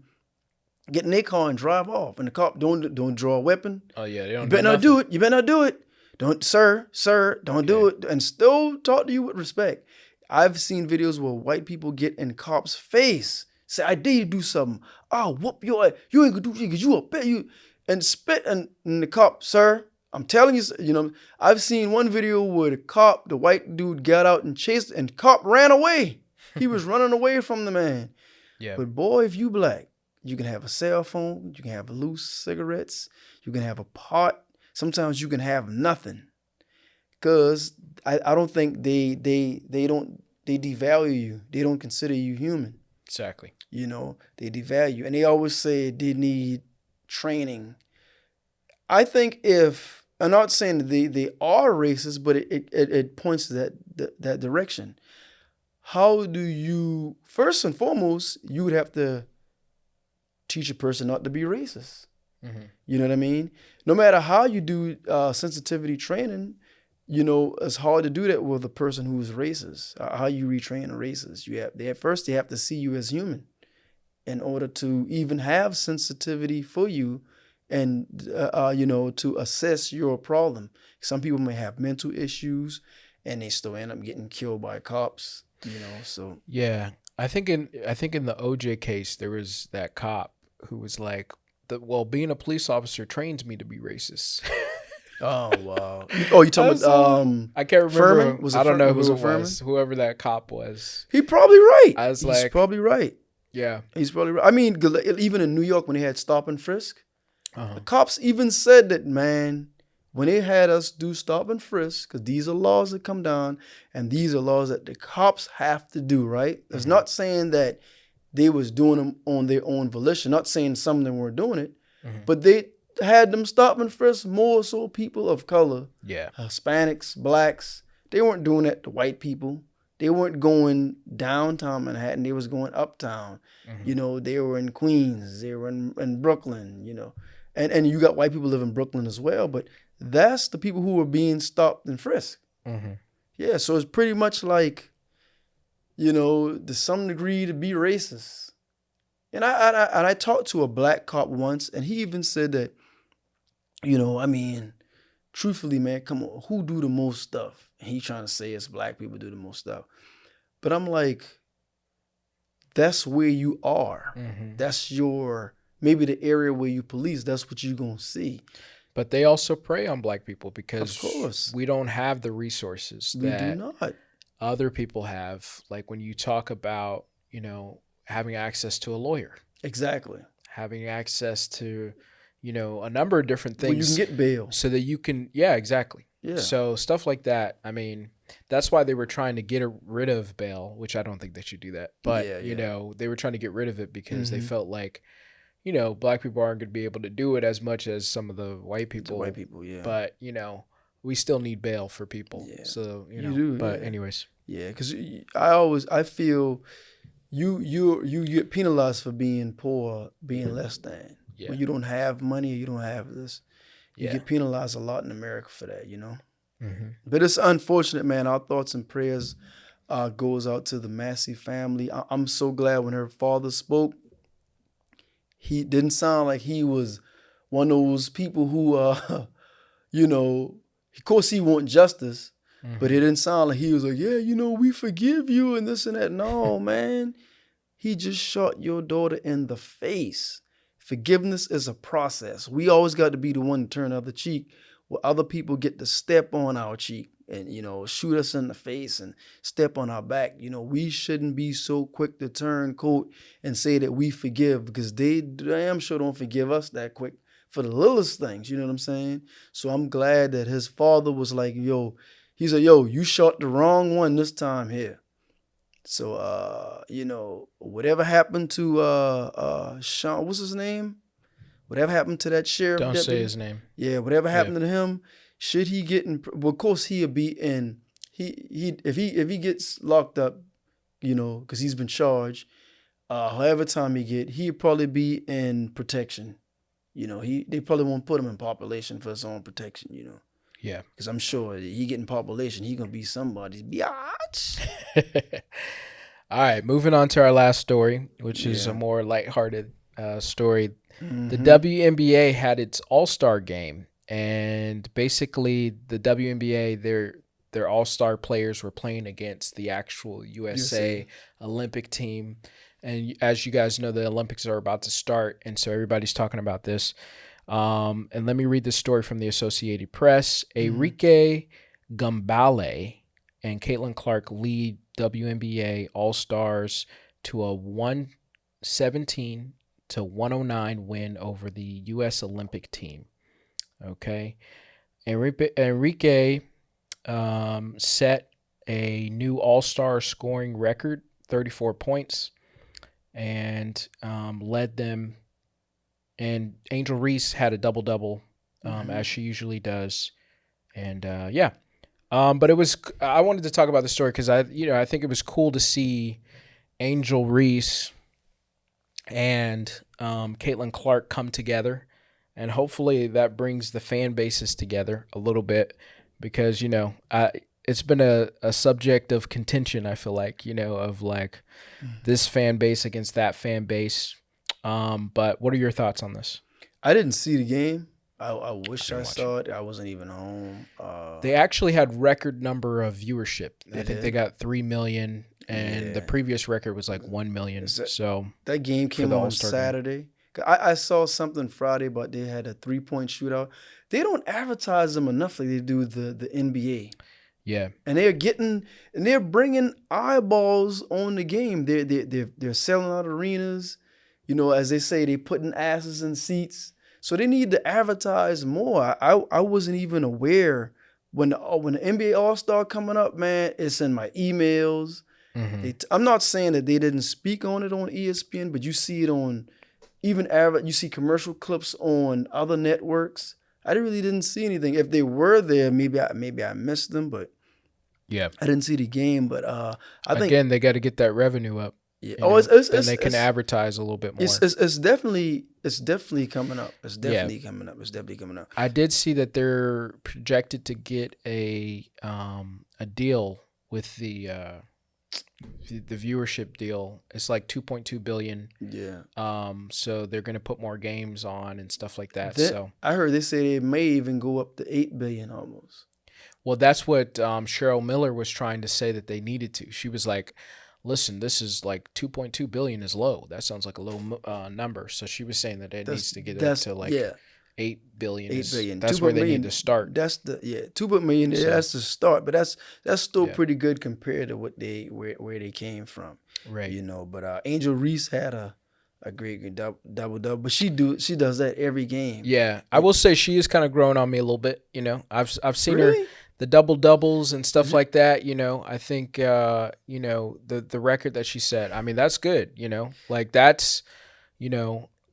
get in their car and drive off, and the cop don't draw a weapon. Oh yeah, they don't. You better not do it. You better not do it. Don't, sir, don't do it, and still talk to you with respect. I've seen videos where white people get in cops' face Say, I dare you do something. I'll whoop your ass. You ain't gonna do shit because you a bitch. You and spit and the cop, sir. I'm telling you, you know, I've seen one video where the white dude got out and chased, and cop ran away. He was running away from the man. Yeah. But boy, if you black, you can have a cell phone, you can have loose cigarettes, you can have a pot. Sometimes you can have nothing. Cause I don't think they devalue you. They don't consider you human. Exactly. You know, they devalue you. And they always say they need training. I think I'm not saying that they are racist, but it points to that direction. How do you, first and foremost, you would have to teach a person not to be racist. Mm-hmm. You know what I mean? No matter how you do sensitivity training, you know, it's hard to do that with a person who's racist. How you retrain a racist? They have to see you as human in order to even have sensitivity for you and, you know, to assess your problem. Some people may have mental issues and they still end up getting killed by cops, you know, so. Yeah. I think in the OJ case, there was that cop who was like, being a police officer trains me to be racist. Oh, wow. Oh, you talking about, I can't remember. Furman? I don't know was who it it Furman? was. Whoever that cop was. He probably right. He's probably right. Yeah. He's probably right. I mean, even in New York when they had stop and frisk, Uh-huh. the cops even said that, man, when they had us do stop and frisk, because these are laws that come down, and these are laws that the cops have to do, right? It's not saying that they was doing them on their own volition, not saying some of them weren't doing it, but they had them stop and frisk more so people of color, Yeah. Hispanics, blacks. They weren't doing that to white people. They weren't going downtown Manhattan. They was going uptown. You know, they were in Queens. They were in Brooklyn, you know. And you got white people live in Brooklyn as well, but that's the people who were being stopped and frisked. Yeah, so it's pretty much like, you know, to some degree to be racist. And I talked to a black cop once, and he even said that, you know, I mean, truthfully, man, come on, who do the most stuff? And he trying to say it's black people do the most stuff. But I'm like, that's where you are. That's maybe the area where you police, that's what you're going to see. But they also prey on black people because Of course. we don't have the resources We do that not. other people have. Like when you talk about, you know, having access to a lawyer, Exactly. having access to, you know, a number of different things. Well, you can get bail. So that you can, yeah, exactly. Yeah. So stuff like that. I mean, that's why they were trying to get rid of bail, which I don't think they should do that. But, Yeah, you yeah. know, they were trying to get rid of it because they felt like, you know, black people aren't going to be able to do it as much as some of the white people. The white people, yeah. But, you know, we still need bail for people. Yeah. So, you You know, do, but yeah. anyways. Yeah, because I feel you get penalized for being poor, being less than. Yeah. When you don't have money, you don't have this. You Yeah. get penalized a lot in America for that, you know. But it's unfortunate, man. Our thoughts and prayers goes out to the Massey family. I'm so glad when her father spoke, he didn't sound like he was one of those people who, you know, of course he want justice, but it didn't sound like he was like, yeah, you know, we forgive you and this and that. No, man. He just shot your daughter in the face. Forgiveness is a process. We always got to be the one to turn the other cheek where other people get to step on our cheek and, you know, shoot us in the face and step on our back. You know, we shouldn't be so quick to turn coat and say that we forgive because they damn sure don't forgive us that quick for the littlest things. You know what I'm saying? So I'm glad that his father was like, yo, he said, yo, you shot the wrong one this time here. So, you know, whatever happened to Sean, what's his name? Whatever happened to that sheriff Don't deputy? say his name. Yeah, whatever happened to him, should he get in? Well, of course he'll be in. If he gets locked up, you know, because he's been charged. However time he'd probably be in protection. You know, they probably won't put him in population for his own protection. You know. Yeah. Because I'm sure he getting population, he gonna be somebody's biatch. All right, moving on to our last story, which is a more lighthearted story. The WNBA had its All-Star game, and basically the WNBA, their All-Star players were playing against the actual USA Olympic team. And as you guys know, the Olympics are about to start, and so everybody's talking about this. And let me read this story from the Associated Press. Enrique Gumbale and Caitlin Clark lead WNBA All-Stars to a 117-109 win over the U.S. Olympic team. Okay. Enrique set a new All-Star scoring record, 34 points, and led them. And Angel Reese had a double-double, as she usually does. And, but I wanted to talk about the story because I think it was cool to see Angel Reese and Caitlin Clark come together. And hopefully that brings the fan bases together a little bit because, it's been a subject of contention, I feel like, of like this fan base against that fan base. But what are your thoughts on this? I didn't see the game. I wish I saw it. I wasn't even home. They actually had record number of viewership. I think they got 3 million, and the previous record was like 1 million. So that game came on Saturday. I saw something Friday, but they had a 3-point shootout. They don't advertise them enough like they do the NBA. Yeah, and they're bringing eyeballs on the game. They're selling out arenas. As they say, they putting asses in seats. So they need to advertise more. I wasn't even aware when the NBA All-Star coming up, man. It's in my emails. I'm not saying that they didn't speak on it on ESPN, but you see it on you see commercial clips on other networks. I really didn't see anything. If they were there, maybe I missed them, but I didn't see the game. But I think again they got to get that revenue up. Yeah. Then they can advertise a little bit more. It's definitely coming up. It's definitely coming up. I did see that they're projected to get a deal with the viewership deal. It's like 2.2 billion. Yeah. So they're going to put more games on and stuff like that. I heard they say they may even go up to 8 billion almost. Well, that's what Cheryl Miller was trying to say that they needed to. She was like, listen, this is like 2.2 billion is low. That sounds like a low number. So she was saying that it needs to get up to like 8 billion. 8 billion. That's where they need to start. That's 2 million. That's the start, but that's still pretty good compared to what where they came from. Right. But Angel Reese had a great double, but she does that every game. Yeah, I will say she is kind of growing on me a little bit. I've seen her. The double doubles and stuff like that, I think, the record that she set, I mean, that's good, like that's,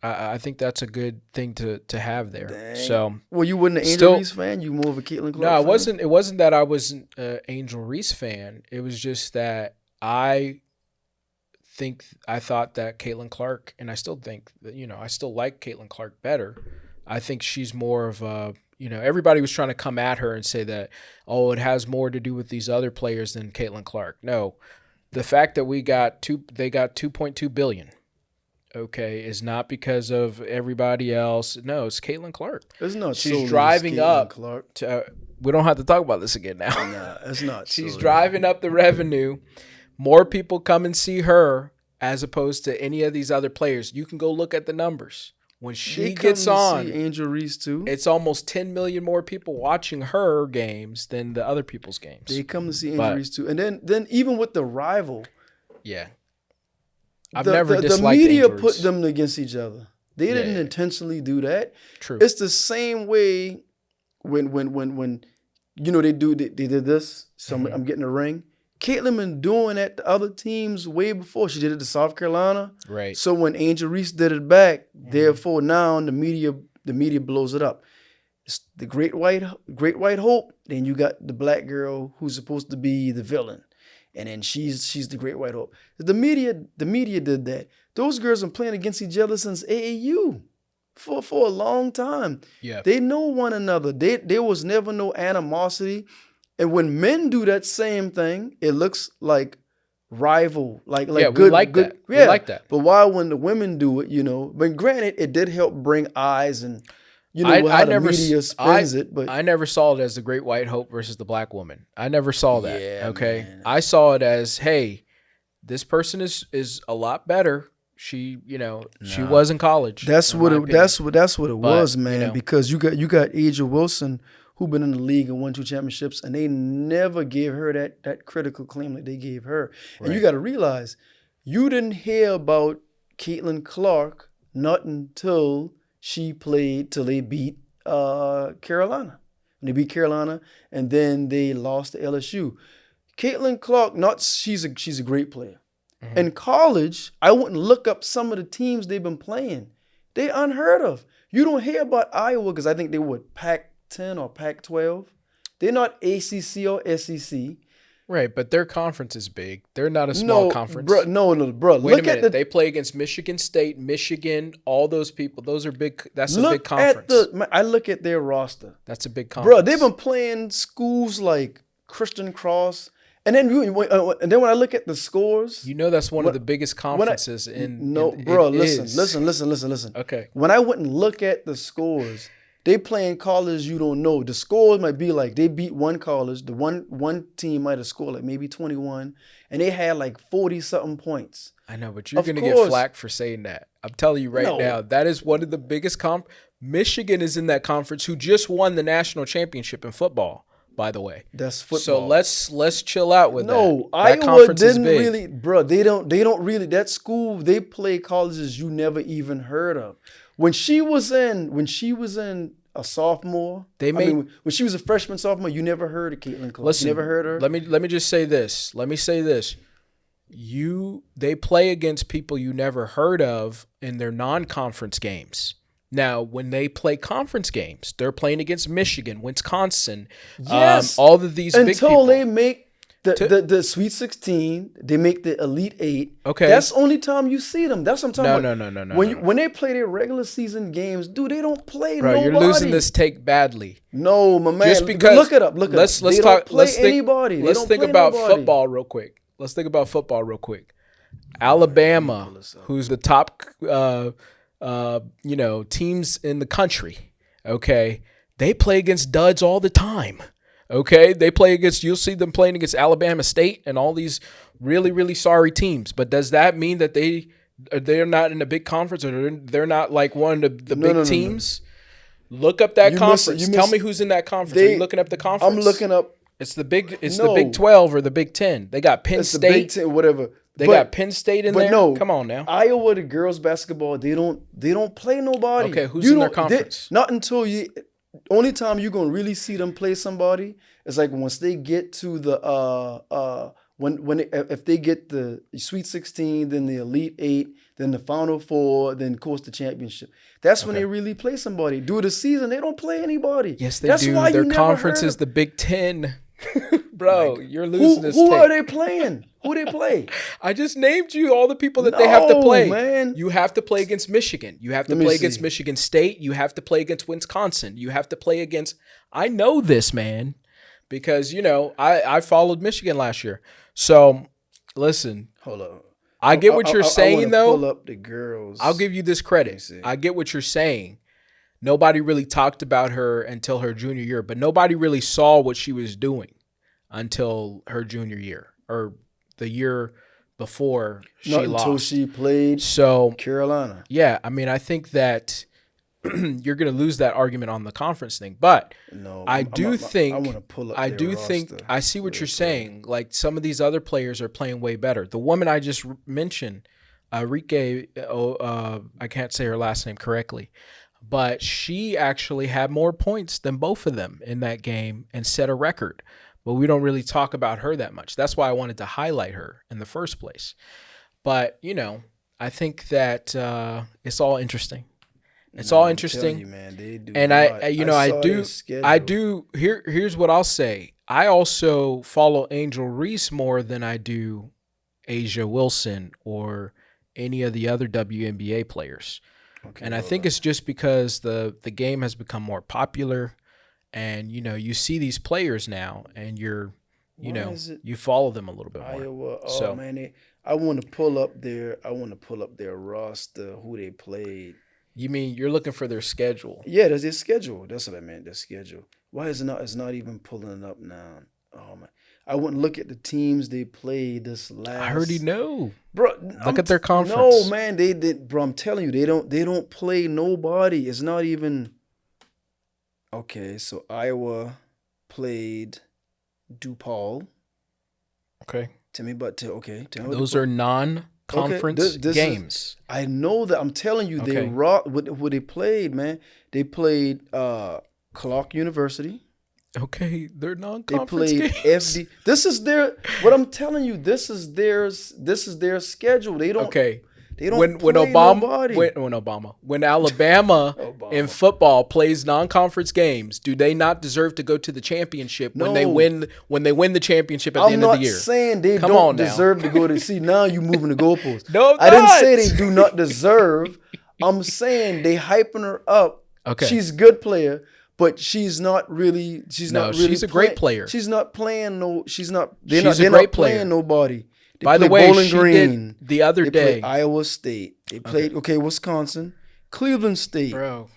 I think that's a good thing to have there. Dang. So, well, you wasn't an Angel Reese fan? You more of a Caitlin Clark fan? No, it wasn't that I wasn't an Angel Reese fan. It was just that I thought that Caitlin Clark, and I still think that, I still like Caitlin Clark better. I think she's more of a, everybody was trying to come at her and say that, it has more to do with these other players than Caitlin Clark. No, the fact that they got 2.2 billion, is not because of everybody else. No, it's Caitlin Clark. It's not. She's driving up. Clark. We don't have to talk about this again now. No, it's not. She's driving up the revenue. More people come and see her as opposed to any of these other players. You can go look at the numbers. When she gets on, see Angel Reese too. It's almost 10 million more people watching her games than the other people's games. They come to see Angel Reese too, and then even with the rival, I've never disliked the media Angel Reese. Put them against each other. They didn't intentionally do that. True. It's the same way when they did this. So I'm getting a ring. Katelin been doing that to other teams way before. She did it to South Carolina. Right. So when Angel Reese did it back, therefore now the media blows it up. It's the great white hope. Then you got the black girl who's supposed to be the villain, and then she's the great white hope. The media did that. Those girls have been playing against each other since AAU for a long time. Yeah. They know one another. There was never no animosity. And when men do that same thing, it looks like rival, like good. We like that. Yeah, we like that. But why when the women do it, But granted, it did help bring eyes and how the media spins it. But I never saw it as the Great White Hope versus the black woman. I never saw that. Yeah, okay, man. I saw it as, hey, this person is a lot better. She, she was in college. That's in what my it. opinion. That's what it was, But, man. Because you got Asia Wilson, who been in the league and won 2 championships, and they never gave her that critical claim that they gave her. And you got to realize, you didn't hear about Caitlin Clark not until she played till they beat Carolina. And they beat Carolina, and then they lost to LSU. Caitlin Clark, she's a great player. Mm-hmm. In college, I wouldn't look up some of the teams they've been playing. They unheard of. You don't hear about Iowa because I think they were Pac-10 or Pac-12. They're not ACC or SEC. Right, but their conference is big. They're not a small conference. Bro. Wait a minute. They play against Michigan State, Michigan, all those people. Those are big. That's a big conference. I look at their roster. That's a big conference. Bro, they've been playing schools like Christian Cross. And then when I look at the scores, that's one of the biggest conferences listen. Okay. When I went and look at the scores, they playing colleges you don't know. The scores might be like they beat one college. The one team might have scored like maybe 21, and they had like 40-something points. I know, but you're gonna get flack for saying that. I'm telling you right now, that is one of the biggest Michigan is in that conference, who just won the national championship in football. By the way, that's football. So let's chill out with that. No, that Iowa didn't really, bro. They don't really. That school, they play colleges you never even heard of. When she was in a sophomore, when she was a freshman, sophomore, you never heard of Caitlin Clark. Listen, you never heard her. Let me just say this. They play against people you never heard of in their non-conference games. Now, when they play conference games, they're playing against Michigan, Wisconsin, all of these big people. Until they make the Sweet 16, they make the Elite 8. Okay. That's the only time you see them. That's what I'm talking about. No. When they play their regular season games, dude, they don't play Bro, nobody. you're losing this take badly. No, my man. Just because, look it up. Let's they talk. Don't play let's think, anybody. Let's think about football real quick. Alabama, who's the top teams in the country, okay, they play against duds all the time, okay? You'll see them playing against Alabama State and all these really, really sorry teams. But does that mean that they're not in a big conference, or they're not like one of the big teams? No. Look up that conference. Tell me who's in that conference. Are you looking up the conference? I'm looking up. It's the Big 12 or the Big 10. They got Penn State. The Big 10, whatever. They got Penn State in there. No, come on now. Iowa, the girls basketball, they don't play nobody. Okay, who's in their conference? Not until only time you're gonna really see them play somebody is like once they get to the if they get the Sweet 16, then the Elite 8, then the Final 4, then of course the championship. That's when they really play somebody. During the season, they don't play anybody. Yes, they do. Their conference is the Big 10. Bro, you're losing this. Who are they playing? Who they play? I just named you all the people that they have to play. Man. You have to play against Michigan. You have to play against Michigan State. You have to play against Wisconsin. You have to play against. I know this, man, because I followed Michigan last year. So listen, hold up. I get what you're saying, though. Pull up the girls. I'll give you this credit. I get what you're saying. Nobody really talked about her until her junior year, but nobody really saw what she was doing until her junior year or the year before she lost. Until she played Carolina. Yeah, I mean, I think that you're going to lose that argument on the conference thing, but I want to pull up. I see what you're saying. Like some of these other players are playing way better. The woman I just mentioned, Rike, I can't say her last name correctly, but she actually had more points than both of them in that game and set a record. But we don't really talk about her that much. That's why I wanted to highlight her in the first place. But, I think that it's all interesting. It's all interesting. You, man, they do and I do. Here's what I'll say. I also follow Angel Reese more than I do Asia Wilson or any of the other WNBA players. Okay, and I think it's just because the game has become more popular, and you see these players now, and you follow them a little bit more. Iowa, man, I want to pull up their roster, who they played. You mean you're looking for their schedule? Yeah, there's their schedule. That's what I meant. Their schedule. Why is it not? It's not even pulling it up now. Oh man, I wouldn't look at the teams they played this last. I already know. Bro, Look at their conference. No, man, they did. Bro, I'm telling you, they don't play nobody. It's not even. Okay, so Iowa played DePaul. Okay. Tell me what Those are non-conference games. I know that. I'm telling you, they Okay. rock. What they played, man. They played Clark University. Okay, they're They non-conference played games. FD. This is their. What I'm telling you, this is their schedule. They don't. Okay. They don't When play nobody. when Alabama Obama. in football plays non-conference games, do they not deserve to go to the championship when they No. win the championship at the end of the year? I'm not saying they Come don't on now. deserve to go to see. Now you moving the goalposts. No, I'm I didn't not. say they do not deserve. I'm saying they hyping her up. Okay. She's a good player, but she's not really. She's No, not really. she's a great player. She's not playing no. She's not. They're She's not. a They're great not player. playing nobody. They By the play way, Bowling she Green. did the other They day. played Iowa State. They played Wisconsin, Cleveland State, Bro,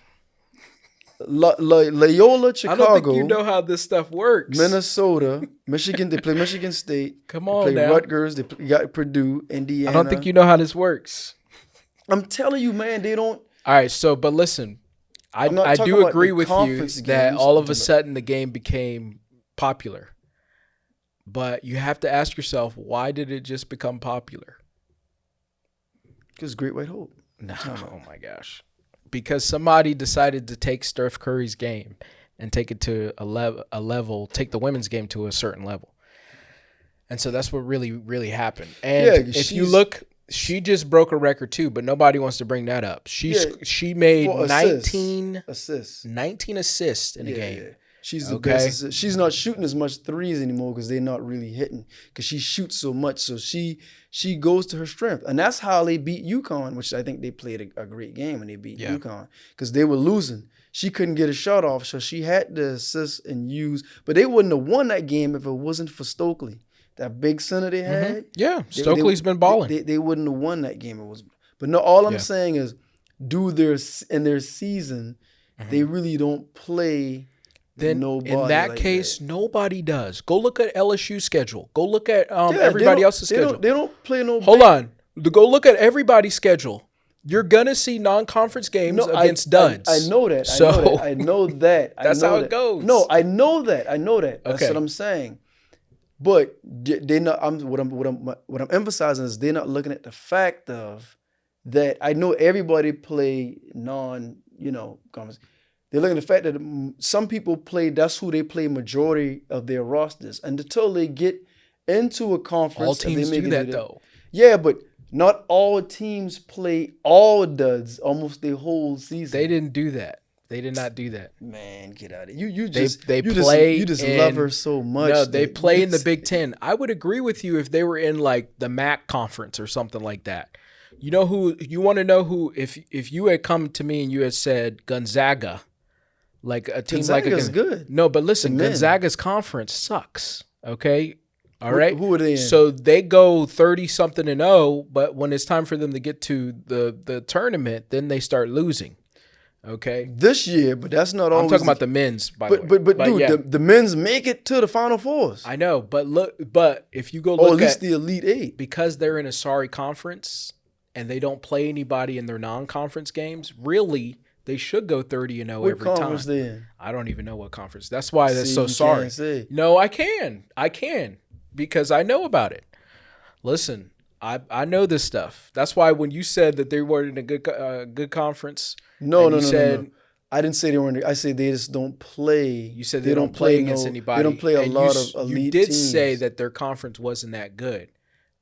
Loyola, Chicago. I don't think you know how this stuff works. Minnesota, Michigan. They play Michigan State. Come They on play now. Rutgers. They got Purdue, Indiana. I don't think you know how this works. I'm telling you, man. They don't. All right, so but listen, I'm not I talking do about agree the with you conference that games. all I'm of a talking sudden the game became popular. But you have to ask yourself, why did it just become popular? Because Great White Hope. No, oh my gosh. Because somebody decided to take Steph Curry's game and take it to a level, take the women's game to a certain level. And so that's what really, really happened. And Yeah, if you look, she just broke a record too, but nobody wants to bring that up. She made For 19 assists. 19 assists in a game. Yeah. She's the Okay. best. Assist. She's not shooting as much threes anymore because they're not really hitting. Because she shoots so much, so she goes to her strength, and that's how they beat UConn, which I think they played a great game when they beat UConn because they were losing. She couldn't get a shot off, so she had to assist and use. But they wouldn't have won that game if it wasn't for Stokely, that big center they had. Yeah, Stokely's been balling. They wouldn't have won that game. But no. All I'm Yeah. saying is, in their season, they really don't play. Then Nobody in that like case, that. nobody does. Go look at LSU's schedule. Go look at Yeah, everybody they else's schedule. They don't play no. Hold on. Go look at everybody's schedule. You're gonna see non-conference games against duds. I know that. So I know that. that's how it goes. No, I know that. That's Okay. what I'm saying. But they're not. What I'm emphasizing is they're not looking at the fact of that. I know everybody play conference. They're looking at the fact that some people play. That's who they play majority of their rosters, and until they get into a conference, all teams do that though. Yeah, but not all teams play all duds almost their whole season. They didn't do that. They did not do that. Man, get out of here. You They just play love her so much. No, they that play you in the just- Big Ten. I would agree with you if they were in like the MAC conference or something like that. You know who you want to know who if you had come to me and you had said Gonzaga, like a team Gonzaga's like good. No, but listen, The men. Gonzaga's conference sucks. Okay. All right. Who are they in? So they go 30-something and 0, but when it's time for them to get to the tournament, then they start losing. Okay. This year, but that's not I'm always. talking about the men's, by the way. But dude, yeah. the men's make it to the Final Fours. I know, but if you go Or look at least at the Elite Eight. because they're in a sorry conference and they don't play anybody in their non-conference games, really they should go 30-0 What every time. conference they in? I don't even know what conference. That's why that's See, so you sorry. can't say. No, I can because I know about it. Listen, I know this stuff. That's why when you said that they were in a good conference, No. you said I didn't say they weren't. I said they just don't play. you said they don't play against anybody. They don't play a and lot you, of elite You did teams. say that their conference wasn't that good,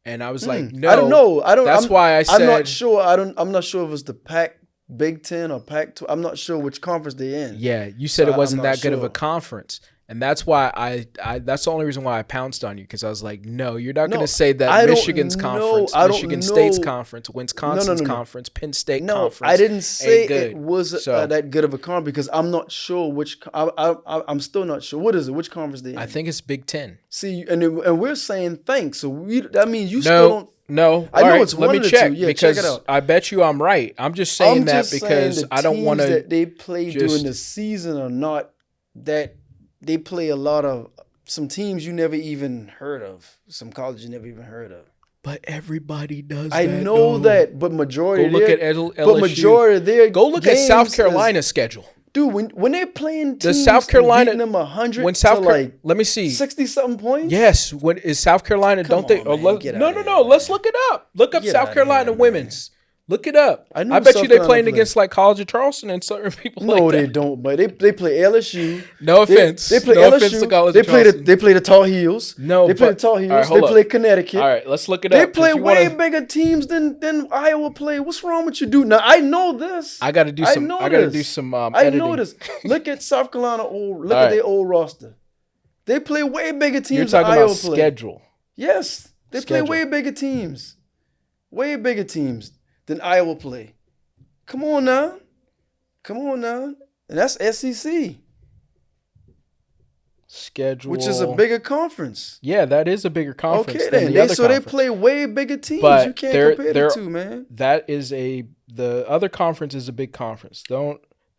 and I was like, no, I don't know. That's why I said I'm not sure. I'm not sure if it's the Pac Big Ten or Pac-12. I'm not sure which conference they're in. Yeah, you said So it wasn't I'm not that good of a sure. conference. And that's why I that's the only reason why I pounced on you, because I was like, no, you're not going No, to say that I don't Michigan's know. conference, I don't Michigan State's know. conference, Wisconsin's No. conference, Penn State No, conference. I didn't say ain't good. it was So- that good of a conference because I'm not sure which. I'm still not sure. What is it? Which conference they in? I think it's Big Ten. See, and we're saying thanks. So that means you still don't. No, I know all right, it's let one me of the check two. Yeah, because check it out. I bet you I'm right. I'm just saying I'm that just because saying the I don't want teams to. that they play just- during the season are not that they play a lot of some teams you never even heard of, some colleges you never even heard of. But everybody does. I know that, but majority. Go look at LSU. But majority of their Go look at South Carolina's schedule. Dude, when they're playing teams, the South Carolina them 100 when South to like let me see 60-something points. Yes, when is South Carolina? Come Don't they? on, man, get outta No. Let's look it up. Look up Get South outta Carolina here, women's. Look it up. I knew I bet South you they Carolina playing played. against like College of Charleston and certain people. No, like they that. don't. But they play LSU. No offense. They play No LSU. offense to College they of play Charleston. they play the Tar Heels. No, they play but- the Tar Heels. all right, hold they up. play Connecticut. All right, let's look it They up. play 'cause you way wanna- bigger teams than Iowa play. What's wrong with you, dude? Now I know this. I got to do some. I got to do some. I Editing. know this. Look at South Carolina. Look All at right. their old roster. They play way bigger teams You're than talking Iowa about play. schedule. Yes, they Schedule. play way bigger teams. Way bigger teams than Iowa play. Come on now. And that's SEC, Schedule, which is a bigger conference. Yeah, that is a bigger conference. Okay, than then. the other So they conference. play way bigger teams. But You can't they're- compare they're- the two, man. That is the other conference is a big conference.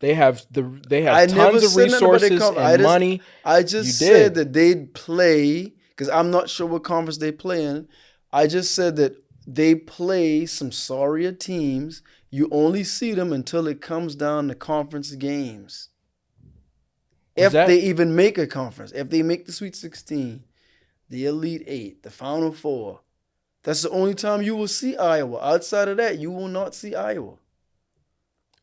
They have I never tons of said nothing about their resources conference. and money. I just You said did. that they'd play, because I'm not sure what conference they play in. I just said that they play some sorrier teams. You only see them until it comes down to conference games. If they even make a conference, if they make the Sweet 16, the Elite 8, the Final Four, that's the only time you will see Iowa. Outside of that, you will not see Iowa.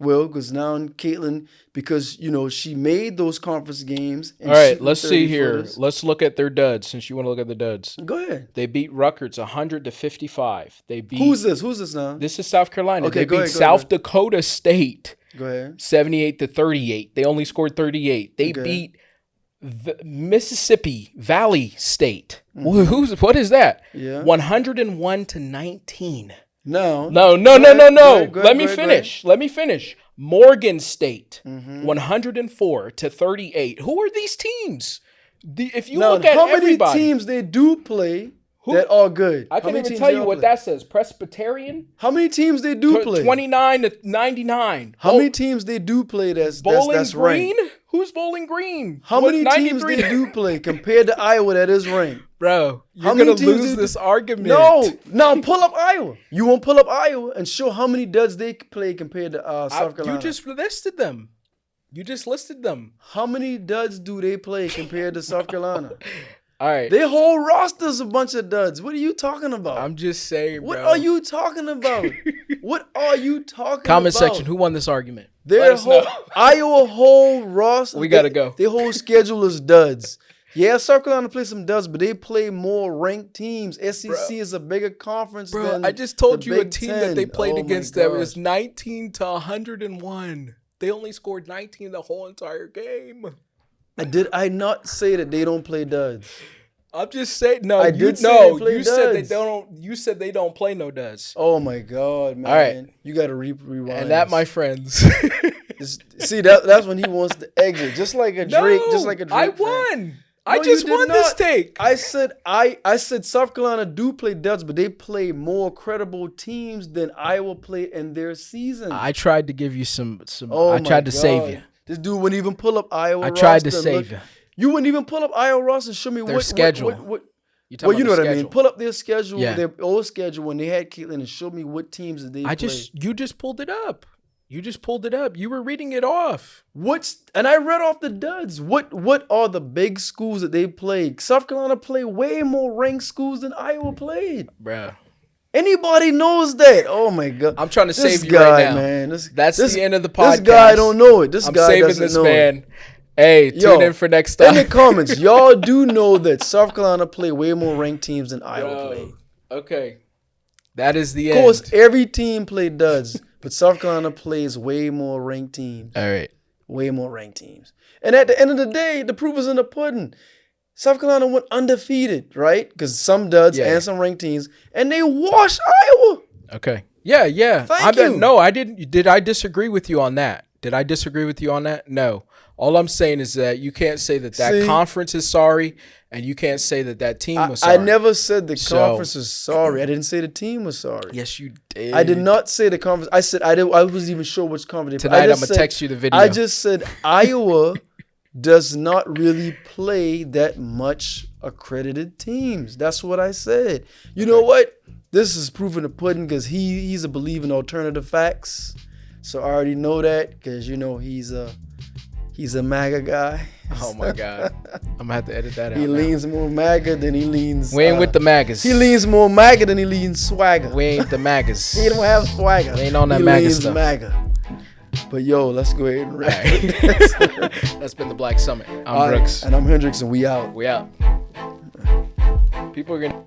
Well, because now Katelin, because, she made those conference games. And All right, shooting let's see here. 30-footers. Let's look at their duds since you want to look at the duds. Go ahead. They beat Rutgers 100-55. They beat Who's this now? This is South Carolina. Okay, they go beat ahead, go South ahead. Dakota State Go ahead. 78-38. They only scored 38. They Okay. beat the Mississippi Valley State. Mm-hmm. What is that? Yeah. 101-19. No. No. Go ahead, Let me finish. Morgan State, Mm-hmm. 104-38. Who are these teams? If you Now, look at how many everybody, teams they do play that are good? I How can't many even teams tell they you all what play? that says. Presbyterian, How many teams they do play? 29-99. How many teams they do play that's Bowling ranked? Green? Who's Bowling Green? How What, many teams 93? they do play compared to Iowa that is ranked? Bro, How you're many going to teams lose they this do- argument. No. Now pull up Iowa. You won't pull up Iowa and show how many duds they play compared to South Carolina. You just listed them. How many duds do they play compared to South Carolina? All right. Their whole roster's a bunch of duds. What are you talking about? I'm just saying, What bro. are you talking about? What are you talking Comment about? section, who won this argument? Their Let us whole know. Iowa whole roster. We gotta go. Their whole schedule is duds. Yeah, South Carolina plays some duds, but they play more ranked teams. SEC is a bigger conference Bro, than I just told the you a Big team 10. that they played Oh my against them gosh. is 19-101. They only scored 19 the whole entire game. Did I not say that they don't play duds? I'm just saying. No, I you did say no. they play You said they duds. don't. You said they don't play no duds. Oh my God, man! All right. You got to rewind. And that, this. my friends. See that's when he wants to exit, just like a Drake, just like a Drake. I fan. won. I No, just you did won this not. take. I said South Carolina do play duds, but they play more credible teams than Iowa play in their season. I tried to give you some. Oh I my tried to save God. you. This dude wouldn't even pull up Iowa. I tried to roster and save look. you. You wouldn't even pull up Iowa roster and show me Their what schedule. What, You well, you know what I mean. schedule. Pull up their schedule, Yeah. their old schedule when they had Katelin, and show me what teams that they played. You just pulled it up. You were reading it off. And I read off the duds. What are the big schools that they played? South Carolina played way more ranked schools than Iowa played. Bruh. Anybody knows that. Oh my God. I'm trying to This save you guy, right now. man. That's the end of the podcast. This guy don't know it. This I'm guy saving doesn't this know man. it. Hey, Yo, tune in for next In time. the comments, y'all do know that South Carolina play way more ranked teams than Iowa played. Okay. That is the Of end. course, every team played duds, but South Carolina plays way more ranked teams. All right. Way more ranked teams. And at the end of the day, the proof is in the pudding. South Carolina went undefeated, right? Because some duds Yeah. and some ranked teams, and they washed Iowa. Okay. Yeah. Thank you. No, I didn't. Did I disagree with you on that? No. All I'm saying is that you can't say that See? conference is sorry, and you can't say that team was sorry. I never said the So- conference was sorry. I didn't say the team was sorry. Yes, you did. I did not say the conference. I said I wasn't even sure which conference. Tonight, I I'm just going to said- text you the video. I just said Iowa does not really play that much accredited teams. That's what I said. You know what? This is proof in the pudding because he's a believer in alternative facts. So I already know that because, you know, he's a MAGA guy. Oh my God. I'm gonna have to edit that out. He now. leans more MAGA than he leans. We ain't with the MAGAs. He leans more MAGA than he leans swagger. We ain't the MAGAs. He don't have swagger. We ain't on that he MAGA leans stuff. MAGA. But yo, let's go ahead and wrap it. That's been the Black Summit. I'm All right, Brooks. and I'm Hendricks, and we out. We out. People are gonna.